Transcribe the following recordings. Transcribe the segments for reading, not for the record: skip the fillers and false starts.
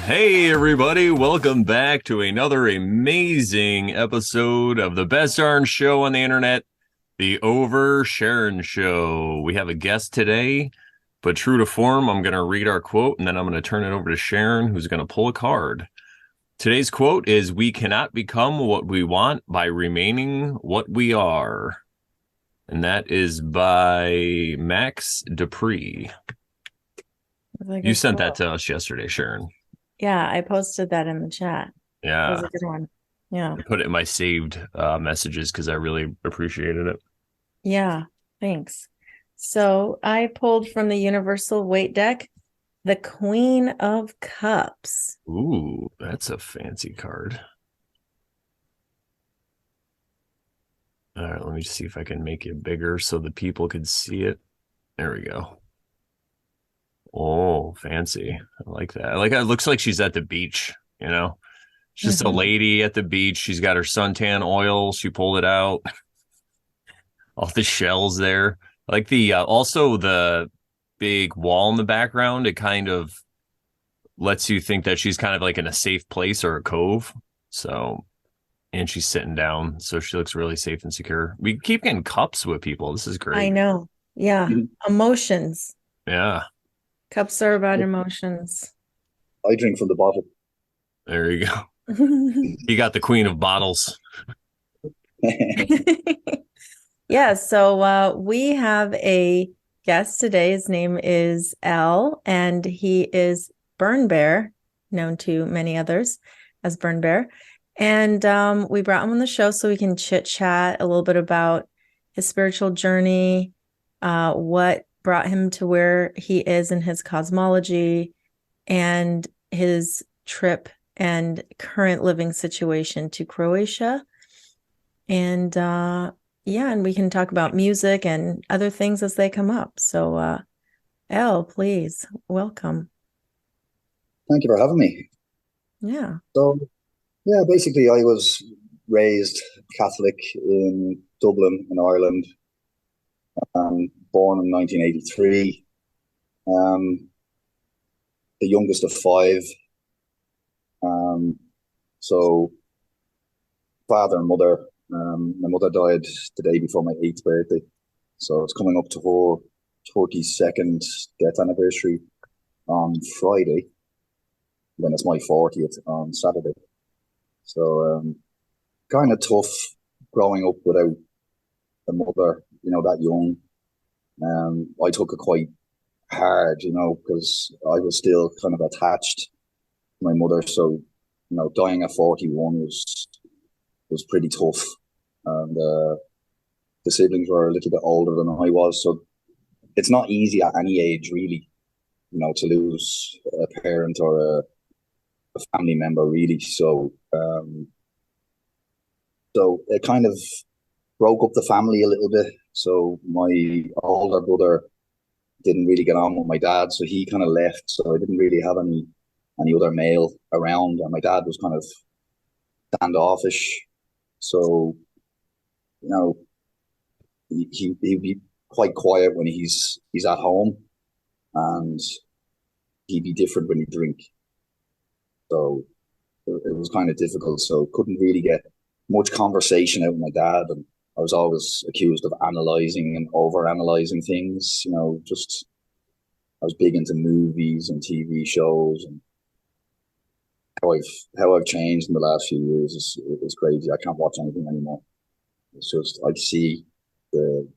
Hey, everybody, welcome back to another amazing episode of the best darn show on the internet, the Over Sharon Show. We have a guest today, but true to form, I'm going to read our quote and then I'm going to turn it over to Sharon, who's going to pull a card. Today's quote is, "We cannot become what we want by remaining what we are." And that is by Max Dupree. You sent that to us yesterday, Sharon. Yeah, I posted that in the chat. That was Yeah. a good one. Yeah. I put it in my saved messages because I really appreciated it. Yeah. Thanks. So I pulled from the Universal Weight Deck, the Queen of Cups. Ooh, that's a fancy card. All right, let me see if I can make it bigger so the people could see it. There we go. Oh, fancy. I like that. I like it. It looks like she's at the beach, you know? She's just a lady at the beach. She's got her suntan oil. She pulled it out. All the shells there. I like the also the big wall in the background. It kind of lets you think that she's kind of like in a safe place or a cove. So, and she's sitting down, so she looks really safe and secure. We keep getting cups with people. This is I great. know. Yeah. Mhm. Emotions. Yeah, Cups are about emotions. I drink from the bottle. there you go. You got the queen of bottles. Yeah, so we have a guest today. His name is Al, and he is Byrne Bear, known to many others as Byrne Bear. And we brought him on the show so we can chit chat a little bit about his spiritual journey, what brought him to where he is in his cosmology, and his trip and current living situation to Croatia. And yeah, and we can talk about music and other things as they come up. So, Elle, please, welcome. Thank you for having me. Yeah. So, yeah, basically, I was raised Catholic in Dublin, in Ireland, born in 1983. Um, the youngest of five. Um, so, father and mother. My mother died the day before my eighth birthday. So, it's coming up to her 32nd death anniversary on Friday. Then it's my 40th on Saturday. So, kind of tough growing up without a mother, that young. I took it quite hard, because I was still kind of attached to my mother. So, dying at 41 was pretty tough. And the siblings were a little bit older than I was. So it's not easy at any age, really, to lose a parent or a family member, really. So it kind of broke up the family a little bit. So my older brother didn't really get on with my dad, so he kind of left. So I didn't really have any other male around, and my dad was kind of standoffish. So you know, he'd be quite quiet when he's at home, and he'd be different when he drink. So it was kind of difficult. So couldn't really get much conversation out with my dad, and I was always accused of analyzing and over analyzing things. Just I was big into movies and TV shows, and how I've changed in the last few years is crazy. I can't watch anything anymore. It's just I see the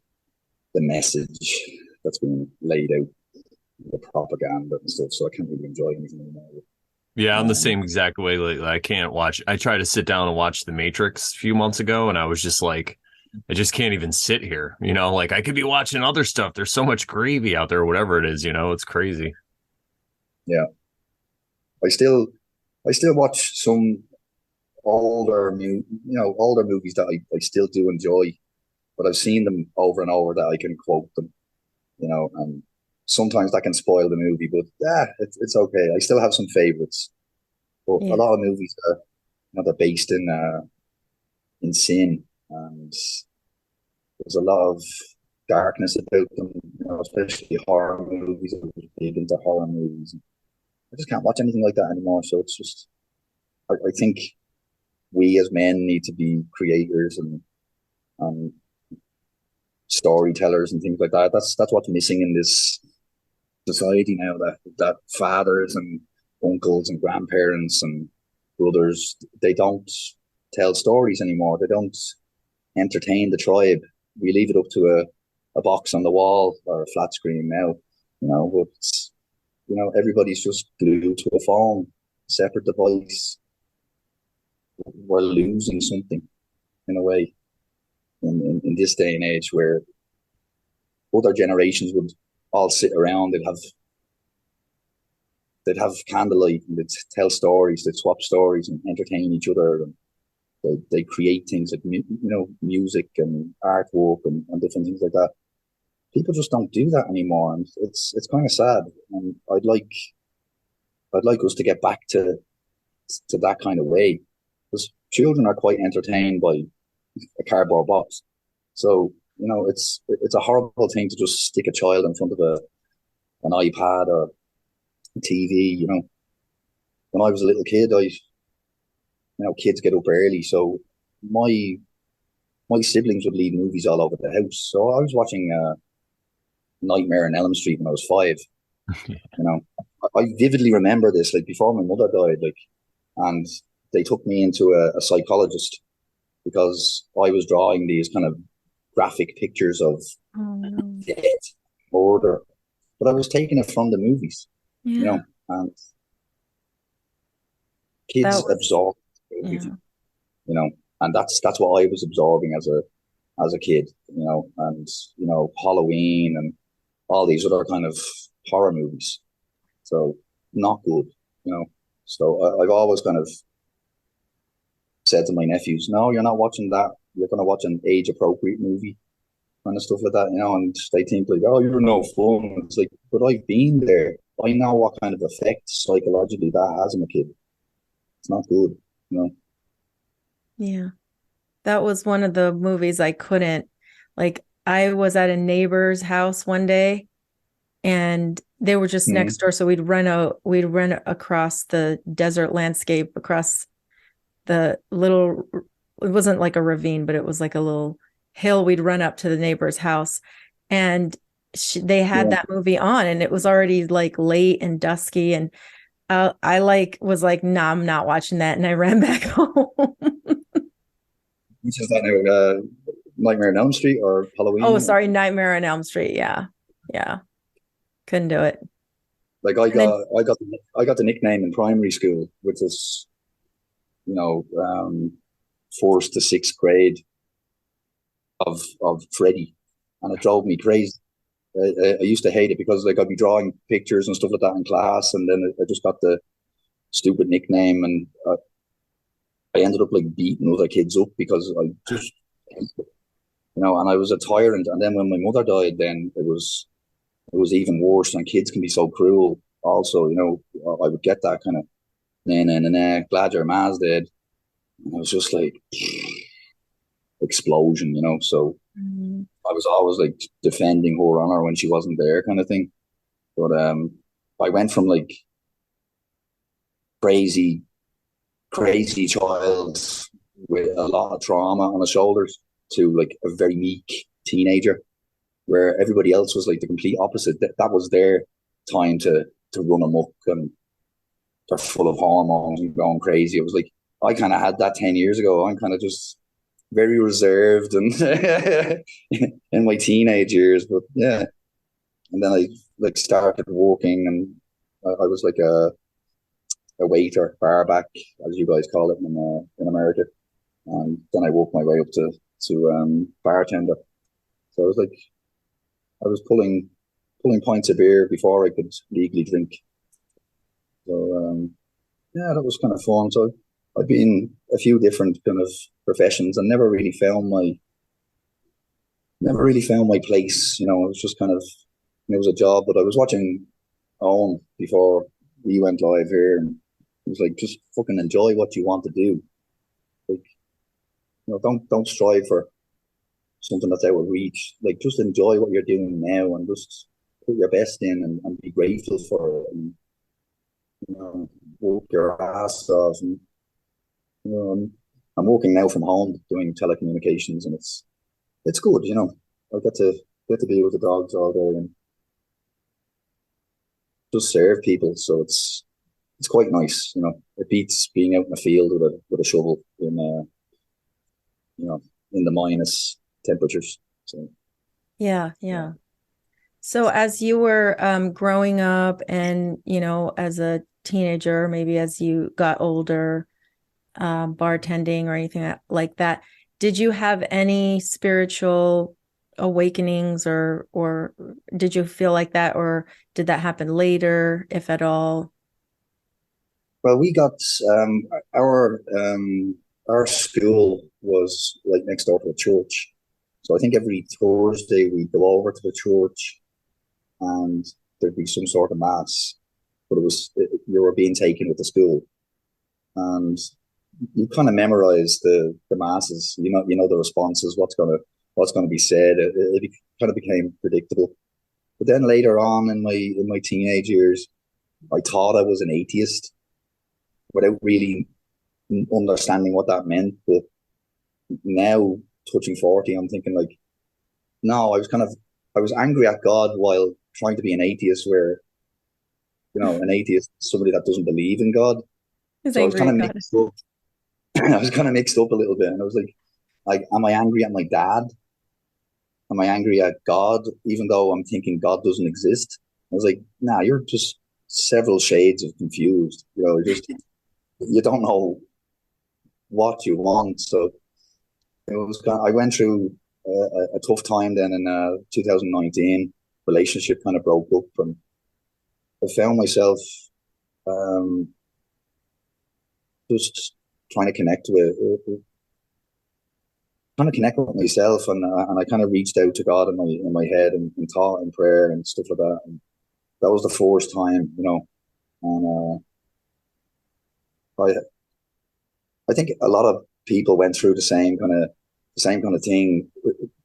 the message that's being laid out, the propaganda and stuff. So I can't really enjoy anything anymore. Yeah, I'm the Um, same exact way. Like, I can't watch. I tried to sit down and watch The Matrix a few months ago, and I was just like, I just can't even sit here. Like I could be watching other stuff. There's so much gravy out there, whatever it is. It's crazy. yeah, I still I still watch some older movies that I still do enjoy, but I've seen them over and over that I can quote them, and sometimes that can spoil the movie, but yeah, it's okay. I still have some favorites, but a Yeah. lot of movies are, they're based in sin, and there's a lot of darkness about them, especially horror movies. I was big into horror movies. I just can't watch anything like that anymore. So it's just, I think we as men need to be creators and storytellers and things like that. That's what's missing in this society now. That fathers and uncles and grandparents and brothers, they don't tell stories anymore. They don't entertain the tribe. We leave it up to a box on the wall or a flat screen now. But everybody's just glued to a phone, separate device. We're losing something in a way in this day and age where other generations would all sit around. They'd have candlelight and they'd tell stories, they'd swap stories and entertain each other. And they create things like music and artwork and different things like that. People just don't do that anymore, and it's kind of sad. And I'd like us to get back to that kind of way, because children are quite entertained by a cardboard box. So it's a horrible thing to just stick a child in front of an iPad or a TV. When I was a little kid, kids get up early, so my siblings would leave movies all over the house. So I was watching Nightmare on Elm Street when I was 5. You know, I vividly remember this, like before my mother died, and they took me into a psychologist because I was drawing these kind of graphic pictures of death, murder, but I was taking it from the movies, Yeah. And kids absorb yeah. everything, and that's what I was absorbing as a kid, and Halloween and all these other kind of horror movies. So not good, So I've always kind of said to my nephews, "No, you're not watching that. You're going to watch an age-appropriate movie, kind of stuff like that, And they think like, "Oh, you're no fun." It's like, but I've been there. I know what kind of effect psychologically that has on a kid. It's not good. Yeah. That was one of the movies I couldn't, like, I was at a neighbor's house one day and they were just next door. So we'd run across the desert landscape, across the little, it wasn't like a ravine, but it was like a little hill. We'd run up to the neighbor's house and they had that movie on and it was already like late and dusky. And I was like, nah, I'm not watching that. And I ran back home. Which is that now? Nightmare on Elm Street or Halloween? Oh, sorry, Nightmare on Elm Street. Yeah. Couldn't do it. Like I got the nickname in primary school, which was, first to sixth grade of Freddy, and it drove me crazy. I used to hate it because like I'd be drawing pictures and stuff like that in class, and then I just got the stupid nickname, and I ended up like beating other kids up because I just, and I was a tyrant. And then when my mother died, then it was even worse. And kids can be so cruel. Also, I would get that kind of nah, glad your ma's dead, and I was just like explosion. So I was always like defending her honor when she wasn't there, kind of thing. But I went from like crazy child with a lot of trauma on his shoulders to like a very meek teenager, where everybody else was like the complete opposite. That was their time to run amok, and they're full of hormones and going crazy. It was like I kind of had that 10 years ago. I'm kind of just very reserved and in my teenage years, but yeah. And then I like started working, and I was like a waiter, barback, as you guys call it in America. And then I worked my way up to bartender. So I was pulling pints of beer before I could legally drink. So yeah, that was kind of fun. So I've been a few different kind of professions and never really found my place. It was just kind of, it was a job, but I was watching Owen before we went live here, and it was like, just fucking enjoy what you want to do. Like, don't strive for something that's out of reach. Like, just enjoy what you're doing now and just put your best in and be grateful for it. And you know, work your ass off. And, I'm working now from home doing telecommunications, and it's good. I get to be with the dogs all day and just serve people. So it's quite nice. It beats being out in the field with a shovel you know in the minus temperatures. So Yeah, yeah. yeah. So as you were growing up and, as a teenager, maybe as you got older, bartending or anything like that, did you have any spiritual awakenings or did you feel like that, or did that happen later, if at all? Well, we got our school was like next door to a church, so I think every Thursday we'd go over to the church and there'd be some sort of mass, but you were being taken with the school, and you kind of memorize the masses. You know the responses, what's gonna be said. It kind of became predictable. But then later on in my teenage years, I thought I was an atheist without really understanding what that meant. But now, touching 40, I'm thinking like, no, I was angry at God while trying to be an atheist, where an atheist is somebody that doesn't believe in God. Who's So I was angry kind at of God? mixed up. I was kind of mixed up a little bit, and I was like, am I angry at my dad? Am I angry at God, even though I'm thinking God doesn't exist? I was like, nah, you're just several shades of confused. You don't know what you want. So I went through a tough time then in 2019. Relationship kind of broke up, and I found myself um, just trying to connect with myself, and I kind of reached out to God in my head and thought and prayer and stuff like that. And that was the first time, and I think a lot of people went through the same kind of thing,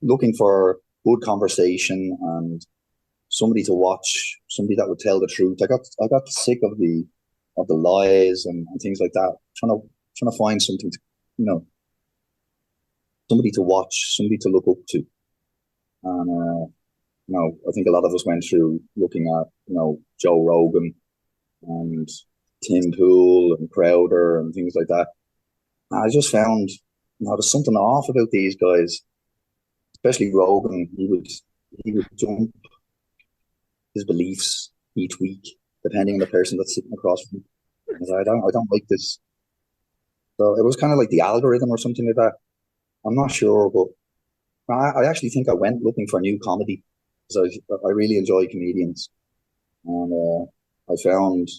looking for good conversation and somebody to watch, somebody that would tell the truth. I got sick of the lies and things like that. Trying to find something to, you know, somebody to watch, somebody to look up to. And I think a lot of us went through looking at, Joe Rogan and Tim Pool and Crowder and things like that. And I just found, there's something off about these guys, especially Rogan. He would jump his beliefs each week, depending on the person that's sitting across from him. And I don't like this. So it was kind of like the algorithm or something like that. I'm not sure, but I actually think I went looking for new comedy because I really enjoy comedians, and I found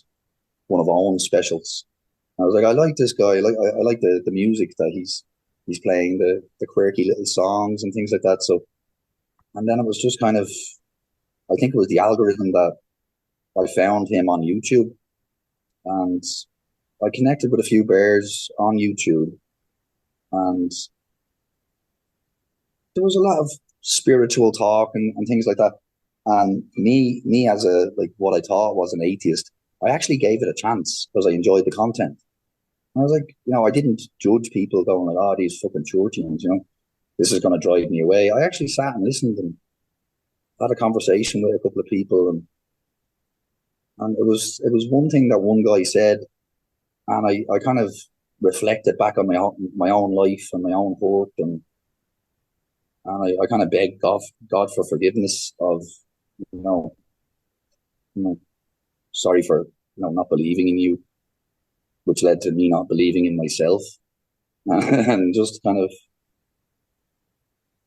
one of Owen's specials. I was like, I like this guy. I like the music that he's playing, the quirky little songs and things like that. So, and then it was just kind of, I think it was the algorithm that I found him on YouTube, and I connected with a few bears on YouTube, and there was a lot of spiritual talk and things like that. And me as a like what I thought was an atheist, I actually gave it a chance because I enjoyed the content. And I was like, I didn't judge people going like, oh, these fucking churchians, this is going to drive me away. I actually sat and listened and had a conversation with a couple of people, and it was one thing that one guy said, and I kind of reflected back on my own life and my own hurt, and I kind of begged God for forgiveness of, you know, you know, sorry for, not believing in you, which led to me not believing in myself. And just kind of,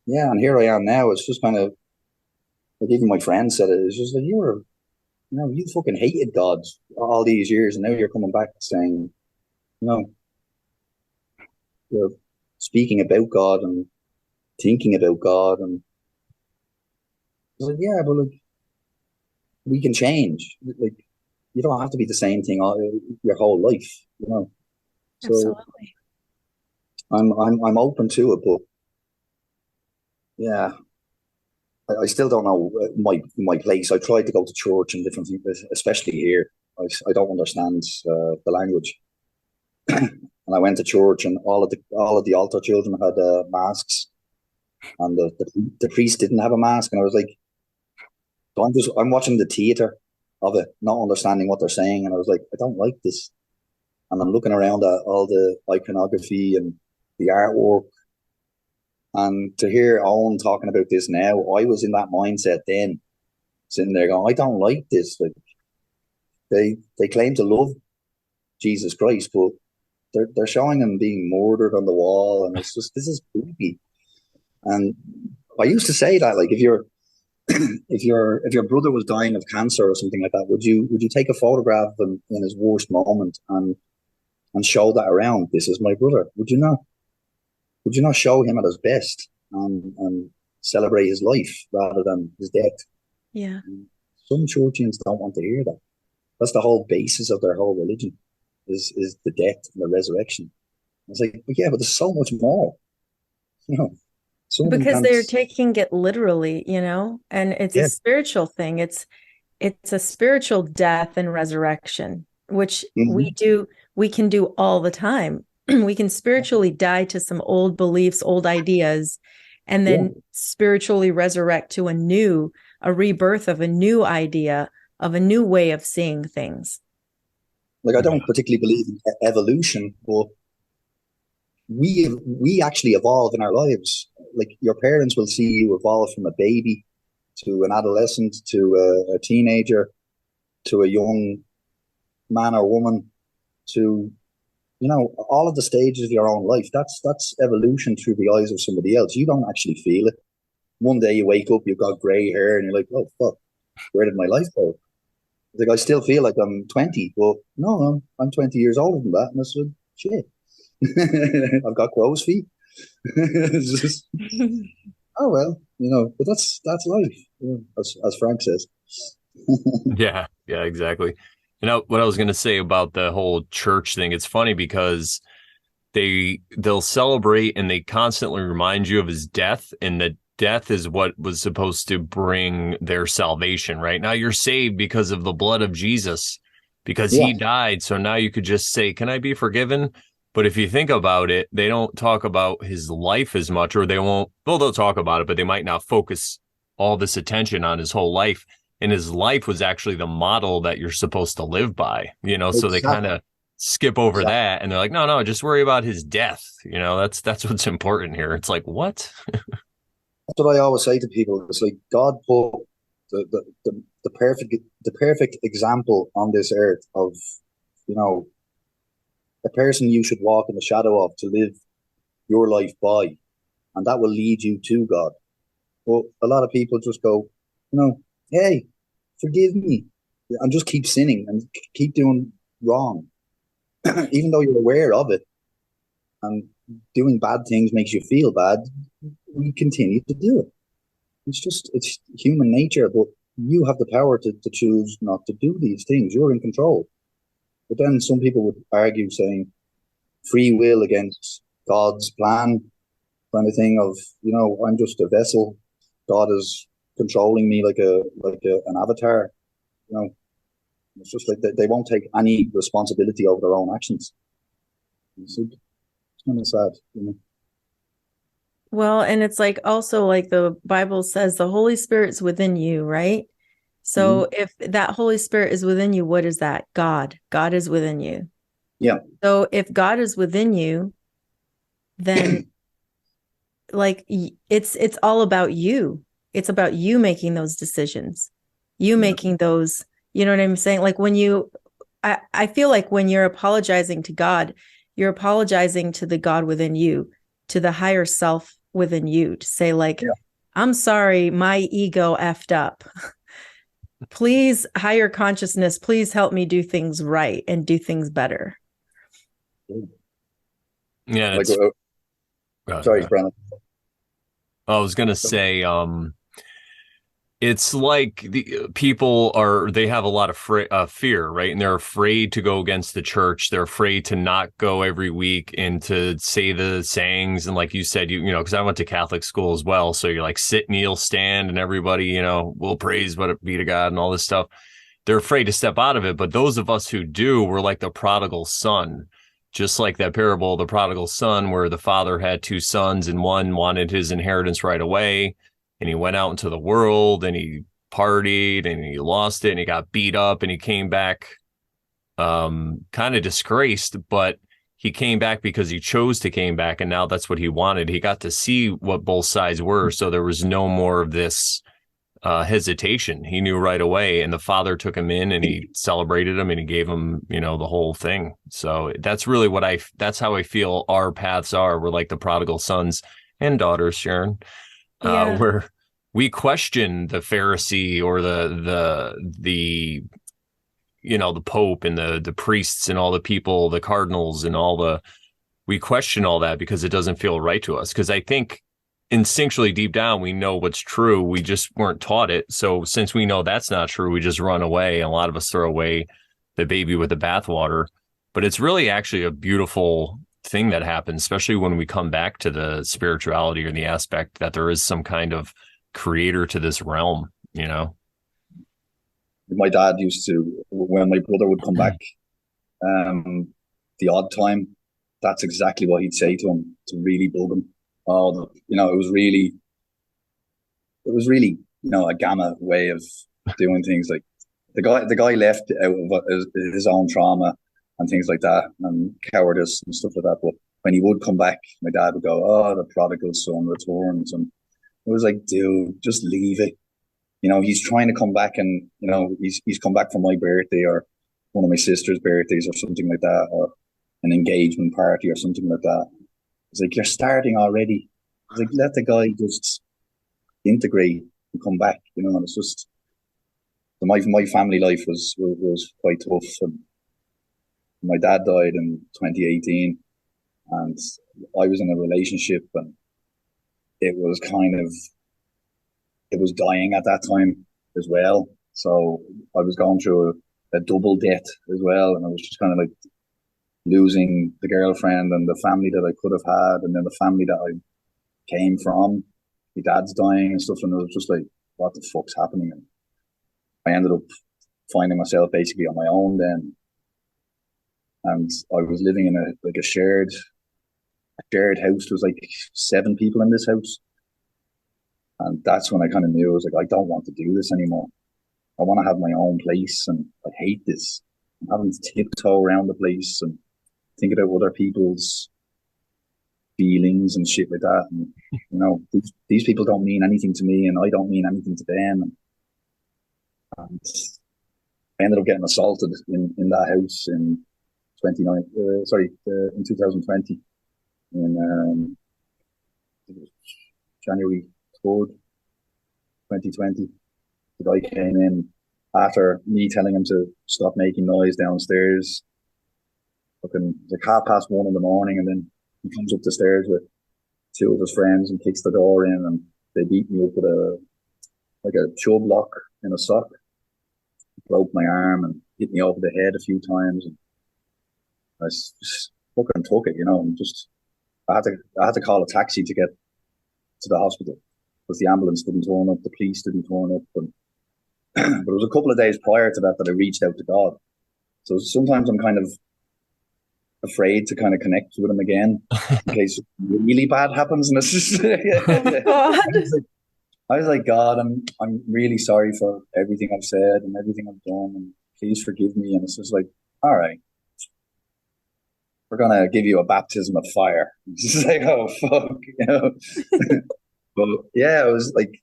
yeah, and here I am now. It's just kind of like even my friend said it. It's just like you fucking hated God all these years, and now you're coming back saying, you know, you're speaking about God and thinking about God, and it's like, yeah, but like we can change. Like you don't have to be the same thing your whole life. So Absolutely. I'm open to it, but yeah, I still don't know my place. I tried to go to church and different things, especially here. I don't understand the language. And I went to church, and all of the altar children had masks, and the priest didn't have a mask, and I was like, so I'm watching the theater of it, not understanding what they're saying, and I was like, I don't like this, and I'm looking around at all the iconography and the artwork, and to hear Owen talking about this now, I was in that mindset then, sitting there going, I don't like this. Like they claim to love Jesus Christ, but they're showing him being murdered on the wall, and it's just, this is creepy. And I used to say that, like, if your brother was dying of cancer or something like that, would you take a photograph of him in his worst moment and show that around? This is my brother. Would you not? Would you not show him at his best and celebrate his life rather than his death? Yeah. And some Churchians don't want to hear that. That's the whole basis of their whole religion, is the death and the resurrection. It's like, but yeah, but there's so much more. You know, some of them Because can't. they're taking it literally, and it's a Yeah. spiritual thing. It's a spiritual death and resurrection, which Mhm. we can do all the time. We can spiritually die to some old beliefs, old ideas, and Yeah. then spiritually resurrect to a rebirth of a new idea, of a new way of seeing things. Like, I don't particularly believe in evolution, but we actually evolve in our lives. Like, your parents will see you evolve from a baby to an adolescent to a teenager to a young man or woman to, all of the stages of your own life. That's evolution through the eyes of somebody else. You don't actually feel it. One day you wake up, you've got grey hair, and you're like, oh fuck, where did my life go? Like, I still feel like I'm 20, but no, I'm 20 years older than that, and I said, shit. I've got crow's feet. It's just, oh well, but that's life, as Frank says. Yeah, yeah, exactly. What I was going to say about the whole church thing, it's funny because they'll celebrate and they constantly remind you of his death, and that death is what was supposed to bring their salvation, right? Now you're saved because of the blood of Jesus, because Yeah, he died. So now you could just say, can I be forgiven? But if you think about it, they don't talk about his life as much, or they won't, well, they'll talk about it, but they might not focus all this attention on his whole life. And his life was actually the model that you're supposed to live by, so they kind exactly. of skip over Exactly. that, and they're like, no, just worry about his death. That's what's important here. It's like, what? That's what I always say to people. It's like God put the perfect example on this earth of, you know a person you should walk in the shadow of to live your life by, and that will lead you to God. But a lot of people just go, hey, forgive me, and just keep sinning and keep doing wrong, even though you're aware of it, and doing bad things makes you feel bad. We continue to do it. It's human nature, but you have the power to choose not to do these things. You're in control. But then some people would argue saying free will against God's plan, kind of thing of, I'm just a vessel. God is controlling me like an avatar. You know, it's just like they won't take any responsibility over their own actions. It's kind of sad. Well, and it's like also like the Bible says the Holy Spirit's within you, right? Mm-hmm. So if that Holy Spirit is within you, what is that? God. God is within you. Yeah. So if God is within you, then like it's all about you. It's about you making those decisions. You Yeah. making those, you know what I'm saying? Like I feel like when you're apologizing to God, you're apologizing to the God within you, to the higher self within you, to say like, Yeah. I'm sorry, my ego effed up. Please, higher consciousness, please help me do things right and do things better. Yeah, Like, it's sorry, Brandon. I was gonna say, it's like the people they have a lot of fear, right? And they're afraid to go against the church. They're afraid to not go every week and to say the sayings. And like you said, because I went to Catholic school as well. So you're like sit, kneel, stand, and everybody, will praise, but it be to God and all this stuff. they're afraid to step out of it. But those of us who do, we're like the prodigal son, just like that parable of the prodigal son, where the father had two sons and one wanted his inheritance right away. And he went out into the world and he partied and he lost it and he got beat up and he came back kind of disgraced, but he came back because he chose to came back. And now that's what he wanted. He got to see what both sides were. So there was no more of this hesitation. He knew right away, and the father took him in and he celebrated him and he gave him, you know, the whole thing. So that's really that's how I feel our paths are. We're like the prodigal sons and daughters, Sharon, Yeah. where we question the Pharisee or the you know, the Pope and the priests and all the people, the cardinals and we question all that because it doesn't feel right to us. Because I think instinctually deep down, we know what's true. We just weren't taught it. So since we know that's not true, we just run away. And a lot of us throw away the baby with the bathwater. But it's really actually a beautiful thing that happens, especially when we come back to the spirituality or the aspect that there is some kind of creator to this realm, you know? My dad used to, when my brother would come back, the odd time, that's exactly what he'd say to him to really bug him. Oh, you know, it was really, you know, a gamma way of doing things. Like the guy left out of his own trauma and things like that, and cowardice and stuff like that. But when he would come back, my dad would go, "Oh, the prodigal son returns," and it was like, dude, just leave it. You know, he's trying to come back, and you know, he's come back for my birthday or one of my sister's birthdays or something like that, or an engagement party or something like that. It's like, you're starting already. It's like, let the guy just integrate and come back, you know. And it's just my family life was quite tough. And my dad died in 2018, and I was in a relationship, and it was kind of it was dying at that time as well. So I was going through a double death as well, and I was just kind of like losing the girlfriend and the family that I could have had, and then the family that I came from. My dad's dying and stuff, and it was just like, what the fuck's happening? And I ended up finding myself basically on my own then, and I was living in a shared house. There was like 7 people in this house, and that's when I kind of knew, I was like, I don't want to do this anymore. I want to have my own place, and I hate this. I'm having to tiptoe around the place and think about other people's feelings and shit like that. And you know, these people don't mean anything to me, and I don't mean anything to them. And I ended up getting assaulted in that house in 2020, in January 3rd, 2020. The guy came in after me telling him to stop making noise downstairs. Fucking like 1:30 in the morning, and then he comes up the stairs with 2 of his friends and kicks the door in, and they beat me up with a chub lock in a sock, broke my arm and hit me over the head a few times. And I just fucking took it, you know, and just I had to call a taxi to get to the hospital because the ambulance didn't turn up, the police didn't turn up, and but it was a couple of days prior to that I reached out to God. So sometimes I'm kind of afraid to kind of connect with him again in case really bad happens. And it's just Oh God. I was like, God, I'm really sorry for everything I've said and everything I've done, and please forgive me. And it's just like, all right, we're gonna give you a baptism of fire. It's just like, oh fuck, you know. But yeah, it was like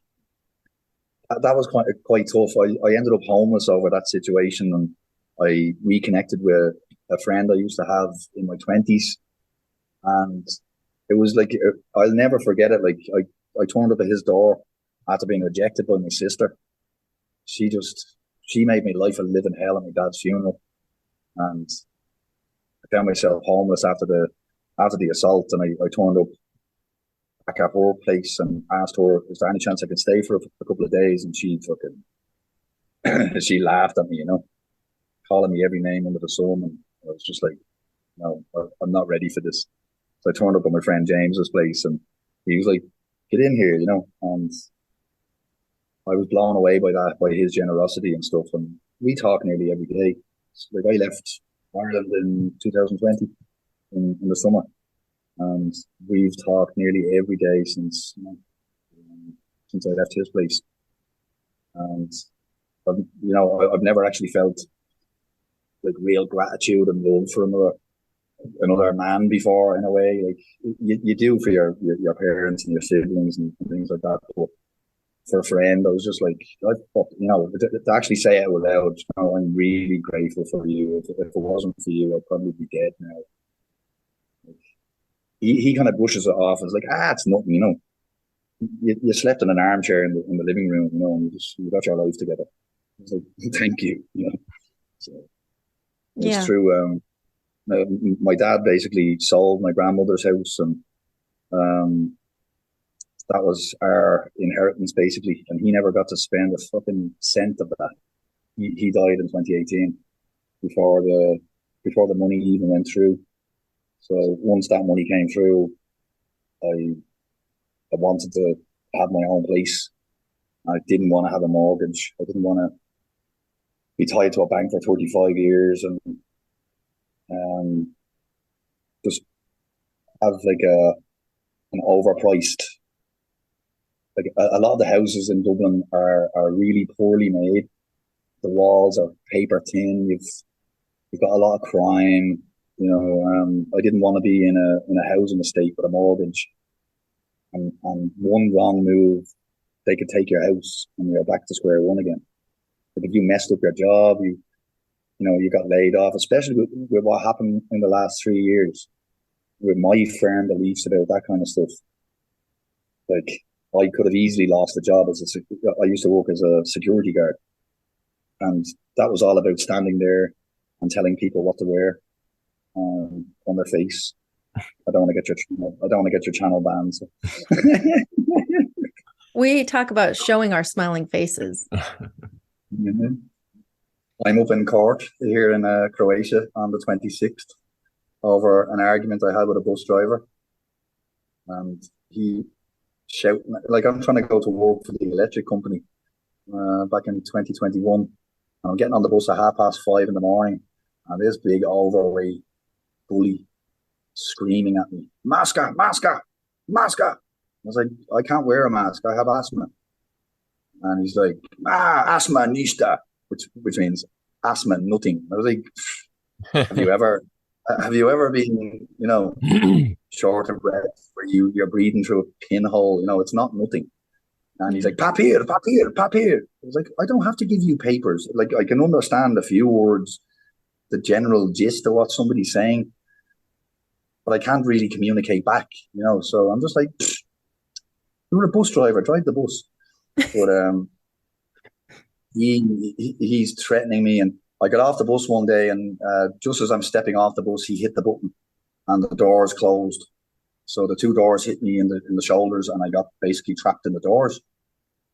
that was quite tough. I ended up homeless over that situation, and I reconnected with a friend I used to have in my 20s, and it was like, I'll never forget it. Like I turned up at his door after being rejected by my sister. She made my life a living hell at my dad's funeral, and I found myself homeless after the assault, and I turned up back at her place and asked her, is there any chance I could stay for a couple of days? And she fucking she laughed at me, you know, calling me every name under the sun, and I was just like, no, I'm not ready for this. So I turned up at my friend James's place, and he was like, get in here, you know. And I was blown away by his generosity and stuff. And we talk nearly every day. Like I left Ireland in 2020 in the summer, and we've talked nearly every day since I left his place. And I've never actually felt like real gratitude and love for another man before, in a way. Like you do for your parents and your siblings and things like that. But for a friend, I was just like, to actually say it out loud, I'm really grateful for you. If it wasn't for you, I'd probably be dead now. Like, he kind of brushes it off as like, it's nothing. You slept in an armchair in the living room, and you got your life together. I was like, thank you. So it's true. My dad basically sold my grandmother's house, and that was our inheritance basically, and he never got to spend a fucking cent of that. He died in 2018 before the money even went through. So once that money came through, I wanted to have my own place. I didn't want to have a mortgage. I didn't want to be tied to a bank for 35 years and just have like an overpriced. Like a lot of the houses in Dublin are really poorly made. The walls are paper thin. You've got a lot of crime. I didn't want to be in a housing estate with a mortgage, and one wrong move, they could take your house and you're back to square one again. Like if you messed up your job, you got laid off, especially with what happened in the last 3 years with my firm beliefs about that kind of stuff. Like I could have easily lost a job I used to work as a security guard, and that was all about standing there and telling people what to wear on their face. I don't want to get your channel banned. So. We talk about showing our smiling faces. Mm-hmm. I'm up in court here in Croatia on the 26th over an argument I had with a bus driver, and he shouting like I'm trying to go to work for the electric company back in 2021, and I'm getting on the bus at 5:30 in the morning, and this big overweight bully screaming at me, "Maska, maska, maska!" I was like, I can't wear a mask. I have asthma. And he's like, asthma nista, which means asthma nothing. I was like, have you ever been, short of breath where you're breathing through a pinhole? It's not nothing. And he's like, papier, papier, papier. I was like, I don't have to give you papers. Like, I can understand a few words, the general gist of what somebody's saying, but I can't really communicate back, So I'm just like, you're a bus driver, drive the bus. But he's threatening me, and I got off the bus one day, and just as I'm stepping off the bus, he hit the button, and the doors closed. So the two doors hit me in the shoulders, and I got basically trapped in the doors.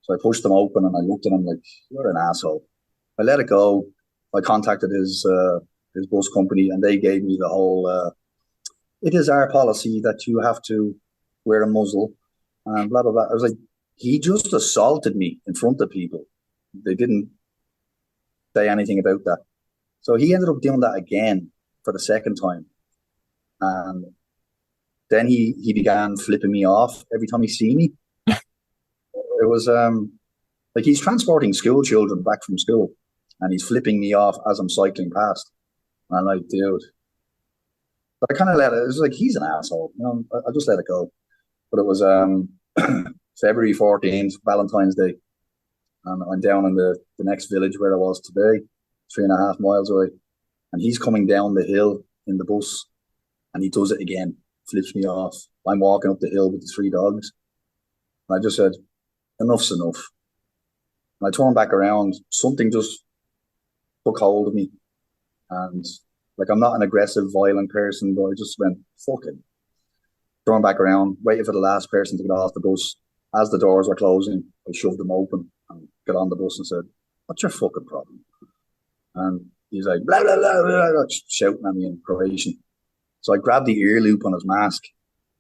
So I pushed them open, and I looked at him like, "You're an asshole." I let it go. I contacted his bus company, and they gave me the whole. It is our policy that you have to wear a muzzle, and blah blah blah. I was like, he just assaulted me in front of people. They didn't say anything about that. So he ended up doing that again for the second time. And then he began flipping me off every time he see me. It was like he's transporting school children back from school, and he's flipping me off as I'm cycling past. And I'm like, dude. But I kind of let it. It was like, he's an asshole. I just let it go. But it was February 14th, Valentine's Day. And I'm down in the next village where I was today, 3.5 miles away. And he's coming down the hill in the bus, and he does it again, flips me off. I'm walking up the hill with the 3 dogs. And I just said, enough's enough. And I turned back around. Something just took hold of me. And like, I'm not an aggressive, violent person, but I just went, fuck it. Turned back around, waited for the last person to get off the bus. As the doors were closing, I shoved them open and got on the bus and said, what's your fucking problem? And he's like, blah, blah, blah, blah, blah, shouting at me in Croatian. So I grabbed the ear loop on his mask,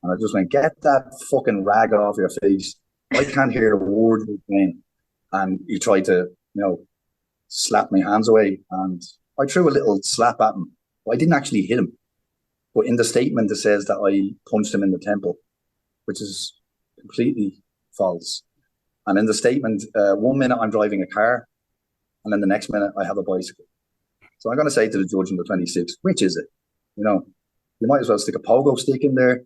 and I just went, get that fucking rag off your face. I can't hear a word you're saying. And he tried to, slapped my hands away, and I threw a little slap at him. But I didn't actually hit him. But in the statement, it says that I punched him in the temple, which is completely false. And in the statement, 1 minute I'm driving a car, and then the next minute I have a bicycle. So I'm going to say to the judge on the 26th, which is it? You know, you might as well stick a pogo stick in there,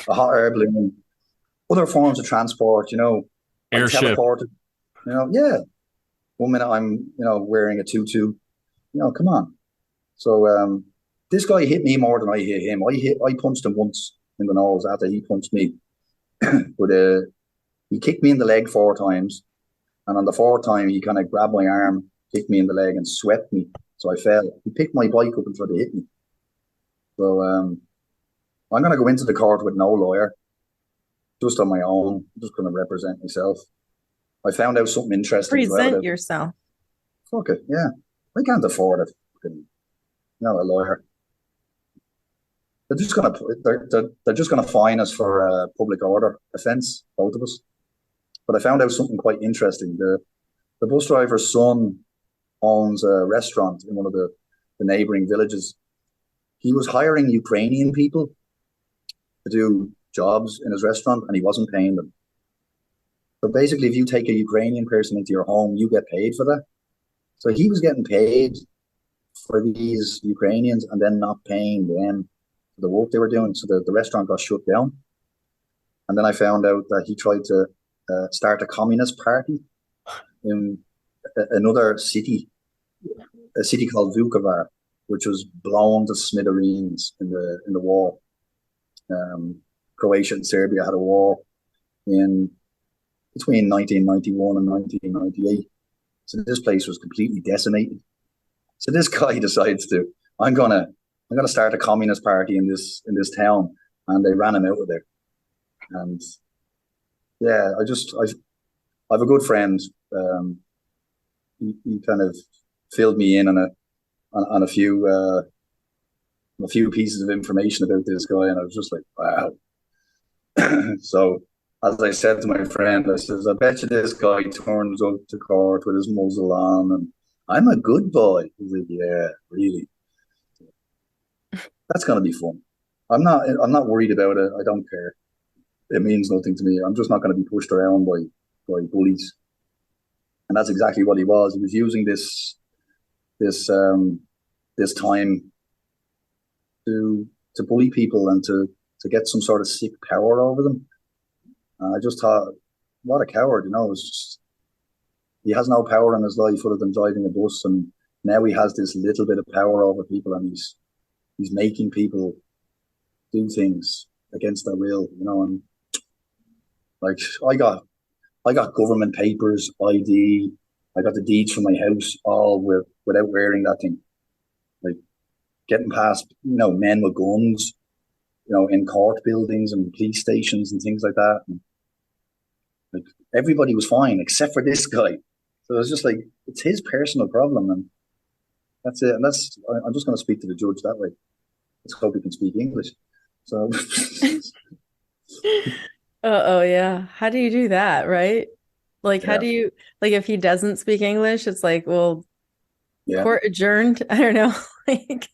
a hot air balloon, other forms of transport, I Airship. teleported, yeah. 1 minute I'm, wearing a tutu, come on. So this guy hit me more than I hit him. I punched him once in the nose after he punched me. But he kicked me in the leg 4 times. And on the fourth time, he kind of grabbed my arm, kicked me in the leg and swept me. So I fell. He picked my bike up and tried to hit me. So I'm going to go into the court with no lawyer, just on my own. I'm just going to represent myself. I found out something interesting. Present yourself. Fuck it, yeah. I can't afford it. Not a lawyer. They're just gonna fine us for a public order offence, both of us. But I found out something quite interesting. The bus driver's son owns a restaurant in one of the neighboring villages. He was hiring Ukrainian people to do jobs in his restaurant, and he wasn't paying them. So basically, if you take a Ukrainian person into your home, you get paid for that. So he was getting paid for these Ukrainians and then not paying them for the work they were doing. So the restaurant got shut down. And then I found out that he tried to start a communist party in another city, a city called Vukovar, which was blown to smithereens in the war. Croatia and Serbia had a war in between 1991 and 1998. So this place was completely decimated. So this guy decides I'm gonna start a communist party in this town, and they ran him out of there. And yeah, I have a good friend. He kind of filled me in on a few pieces of information about this guy, and I was just like, wow. So as I said to my friend, I says, I bet you this guy turns up to court with his muzzle on, and I'm a good boy. He's like, yeah, really. That's gonna be fun. I'm not worried about it. I don't care. It means nothing to me. I'm just not going to be pushed around by bullies. And that's exactly what he was. He was using this time to bully people and to get some sort of sick power over them. And I just thought, what a coward, It's just, he has no power in his life other than driving a bus, and now he has this little bit of power over people, and he's making people do things against their will, and like I got government papers, ID, I got the deeds for my house, all without wearing that thing. Like getting past, men with guns, in court buildings and police stations and things like that. And, like everybody was fine except for this guy. So it was just like, it's his personal problem, and that's it. And I'm just going to speak to the judge that way. Let's hope he can speak English. So. Oh yeah. How do you do that, right? Like, how do you, like, if he doesn't speak English, it's like, well, court adjourned. I don't know. Like,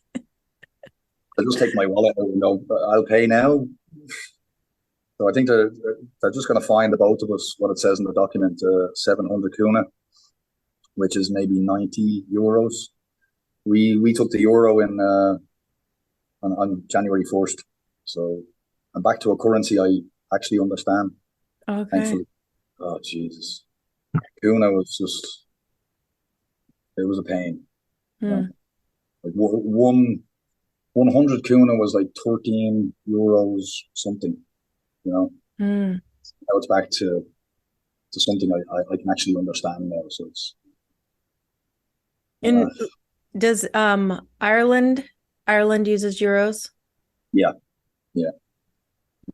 I'll just take my wallet out and go, I'll pay now. So I think they're just going to fine the both of us what it says in the document, 700 kuna, which is maybe 90 euros. We took the euro in on January 1st. So I'm back to a currency I actually understand. Okay. Thankfully. Oh, Jesus. Kuna was just, it was a pain. Like 100 kuna was like 13 euros something, Now it's back to something I can actually understand now. So it's. Does Ireland uses euros? Yeah.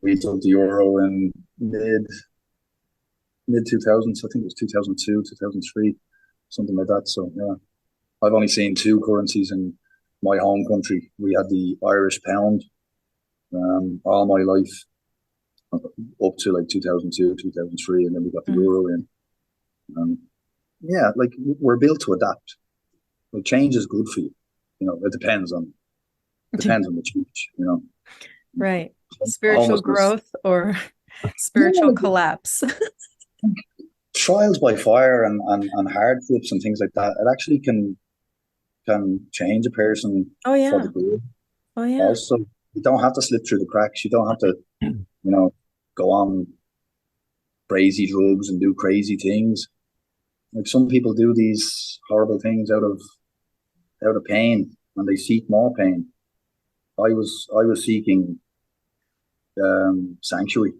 We took the euro in mid 2000s. I think it was 2002, 2003, something like that. So yeah, I've only seen two currencies in my home country. We had the Irish pound all my life up to like 2002, 2003, and then we got the euro in. Yeah, like we're built to adapt. change is good for you. It depends on the change. Right. Spiritual Homelessness. growth or spiritual collapse. Trials by fire and hardships and things like that. It actually can change a person Oh for the yeah. good. Oh yeah. Also, you don't have to slip through the cracks. You don't have to, go on crazy drugs and do crazy things. Like some people do these horrible things out of pain, and they seek more pain. I was seeking sanctuary.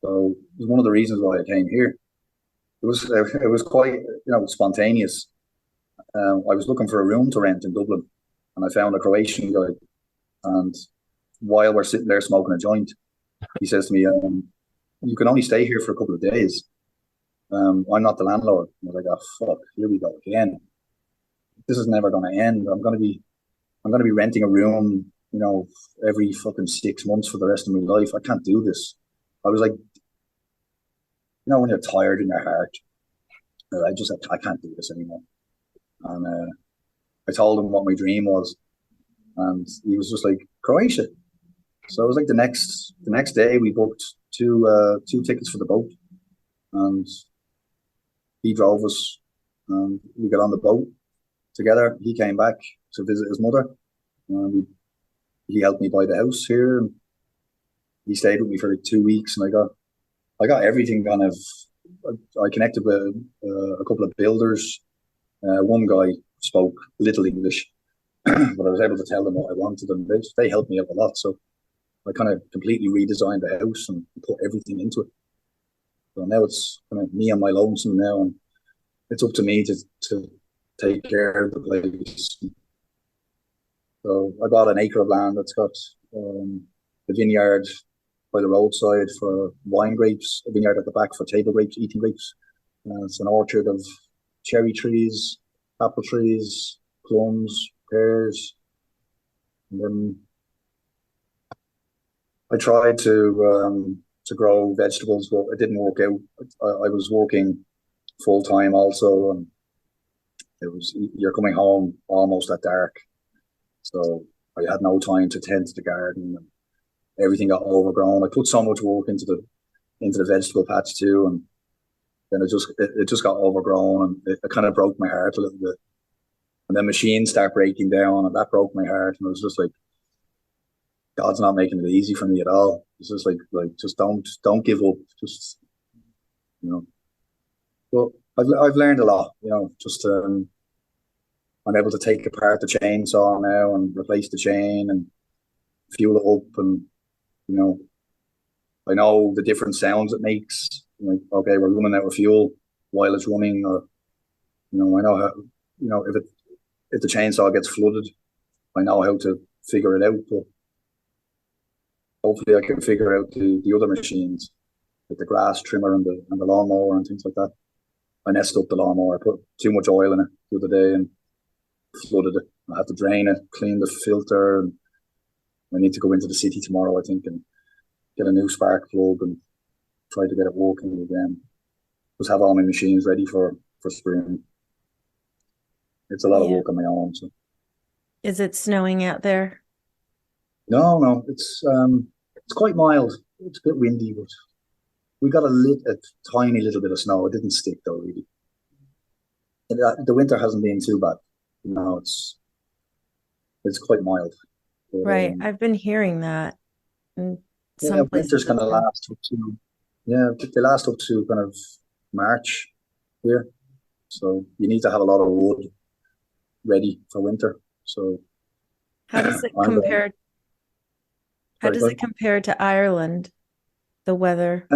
So it was one of the reasons why I came here. It was quite spontaneous. I was looking for a room to rent in Dublin, and I found a Croatian guy. And while we're sitting there smoking a joint, he says to me, "You can only stay here for a couple of days. I'm not the landlord." I was like, "Oh fuck, here we go again. This is never going to end. I'm going to be renting a room, every fucking 6 months for the rest of my life. I can't do this." I was like, when you're tired in your heart, I can't do this anymore. And I told him what my dream was, and he was just like, "Croatia." So it was like the next day we booked two tickets for the boat, and he drove us, and we got on the boat together. He came back to visit his mother, and he helped me buy the house here, and he stayed with me for like 2 weeks, and I got everything kind of. I connected with a couple of builders. One guy spoke little English, but I was able to tell them what I wanted, and they helped me out a lot. So I kind of completely redesigned the house and put everything into it. So now it's kind of me on my lonesome now, and it's up to me to take care of the place. So I bought an acre of land that's got a vineyard by the roadside for wine grapes, a vineyard at the back for table grapes, eating grapes. It's an orchard of cherry trees, apple trees, plums, pears. And then I tried to grow vegetables, but it didn't work out. I was working full time also, and you're coming home almost at dark, so I had no time to tend to the garden, and everything got overgrown. I put so much work into the vegetable patch too, and then it just got overgrown, and it kind of broke my heart a little bit. And then machines start breaking down, and that broke my heart, and I was just like, God's not making it easy for me at all. It's just like just don't give up. Just you know. But I've learned a lot. Just I'm able to take apart the chainsaw now and replace the chain and fuel it up, and you know I know the different sounds it makes. Like, okay, we're running out of fuel while it's running, or I know how. If the chainsaw gets flooded, I know how to figure it out. But hopefully, I can figure out the other machines, like the grass trimmer and the lawnmower and things like that. I messed up the lawnmower. I put too much oil in it the other day and flooded it. I have to drain it, clean the filter, and I need to go into the city tomorrow, I think, and get a new spark plug and try to get it working again. Just have all my machines ready for spring. It's a lot of work on my own. So. Is it snowing out there? No, it's quite mild. It's a bit windy, but we got a tiny little bit of snow. It didn't stick though, really. The winter hasn't been too bad. No, it's quite mild. But, Right. I've been hearing that in some places. Winters kind of last up to they last up to kind of March here. So you need to have a lot of wood ready for winter. So how does it compare? How does it compare to Ireland, the weather?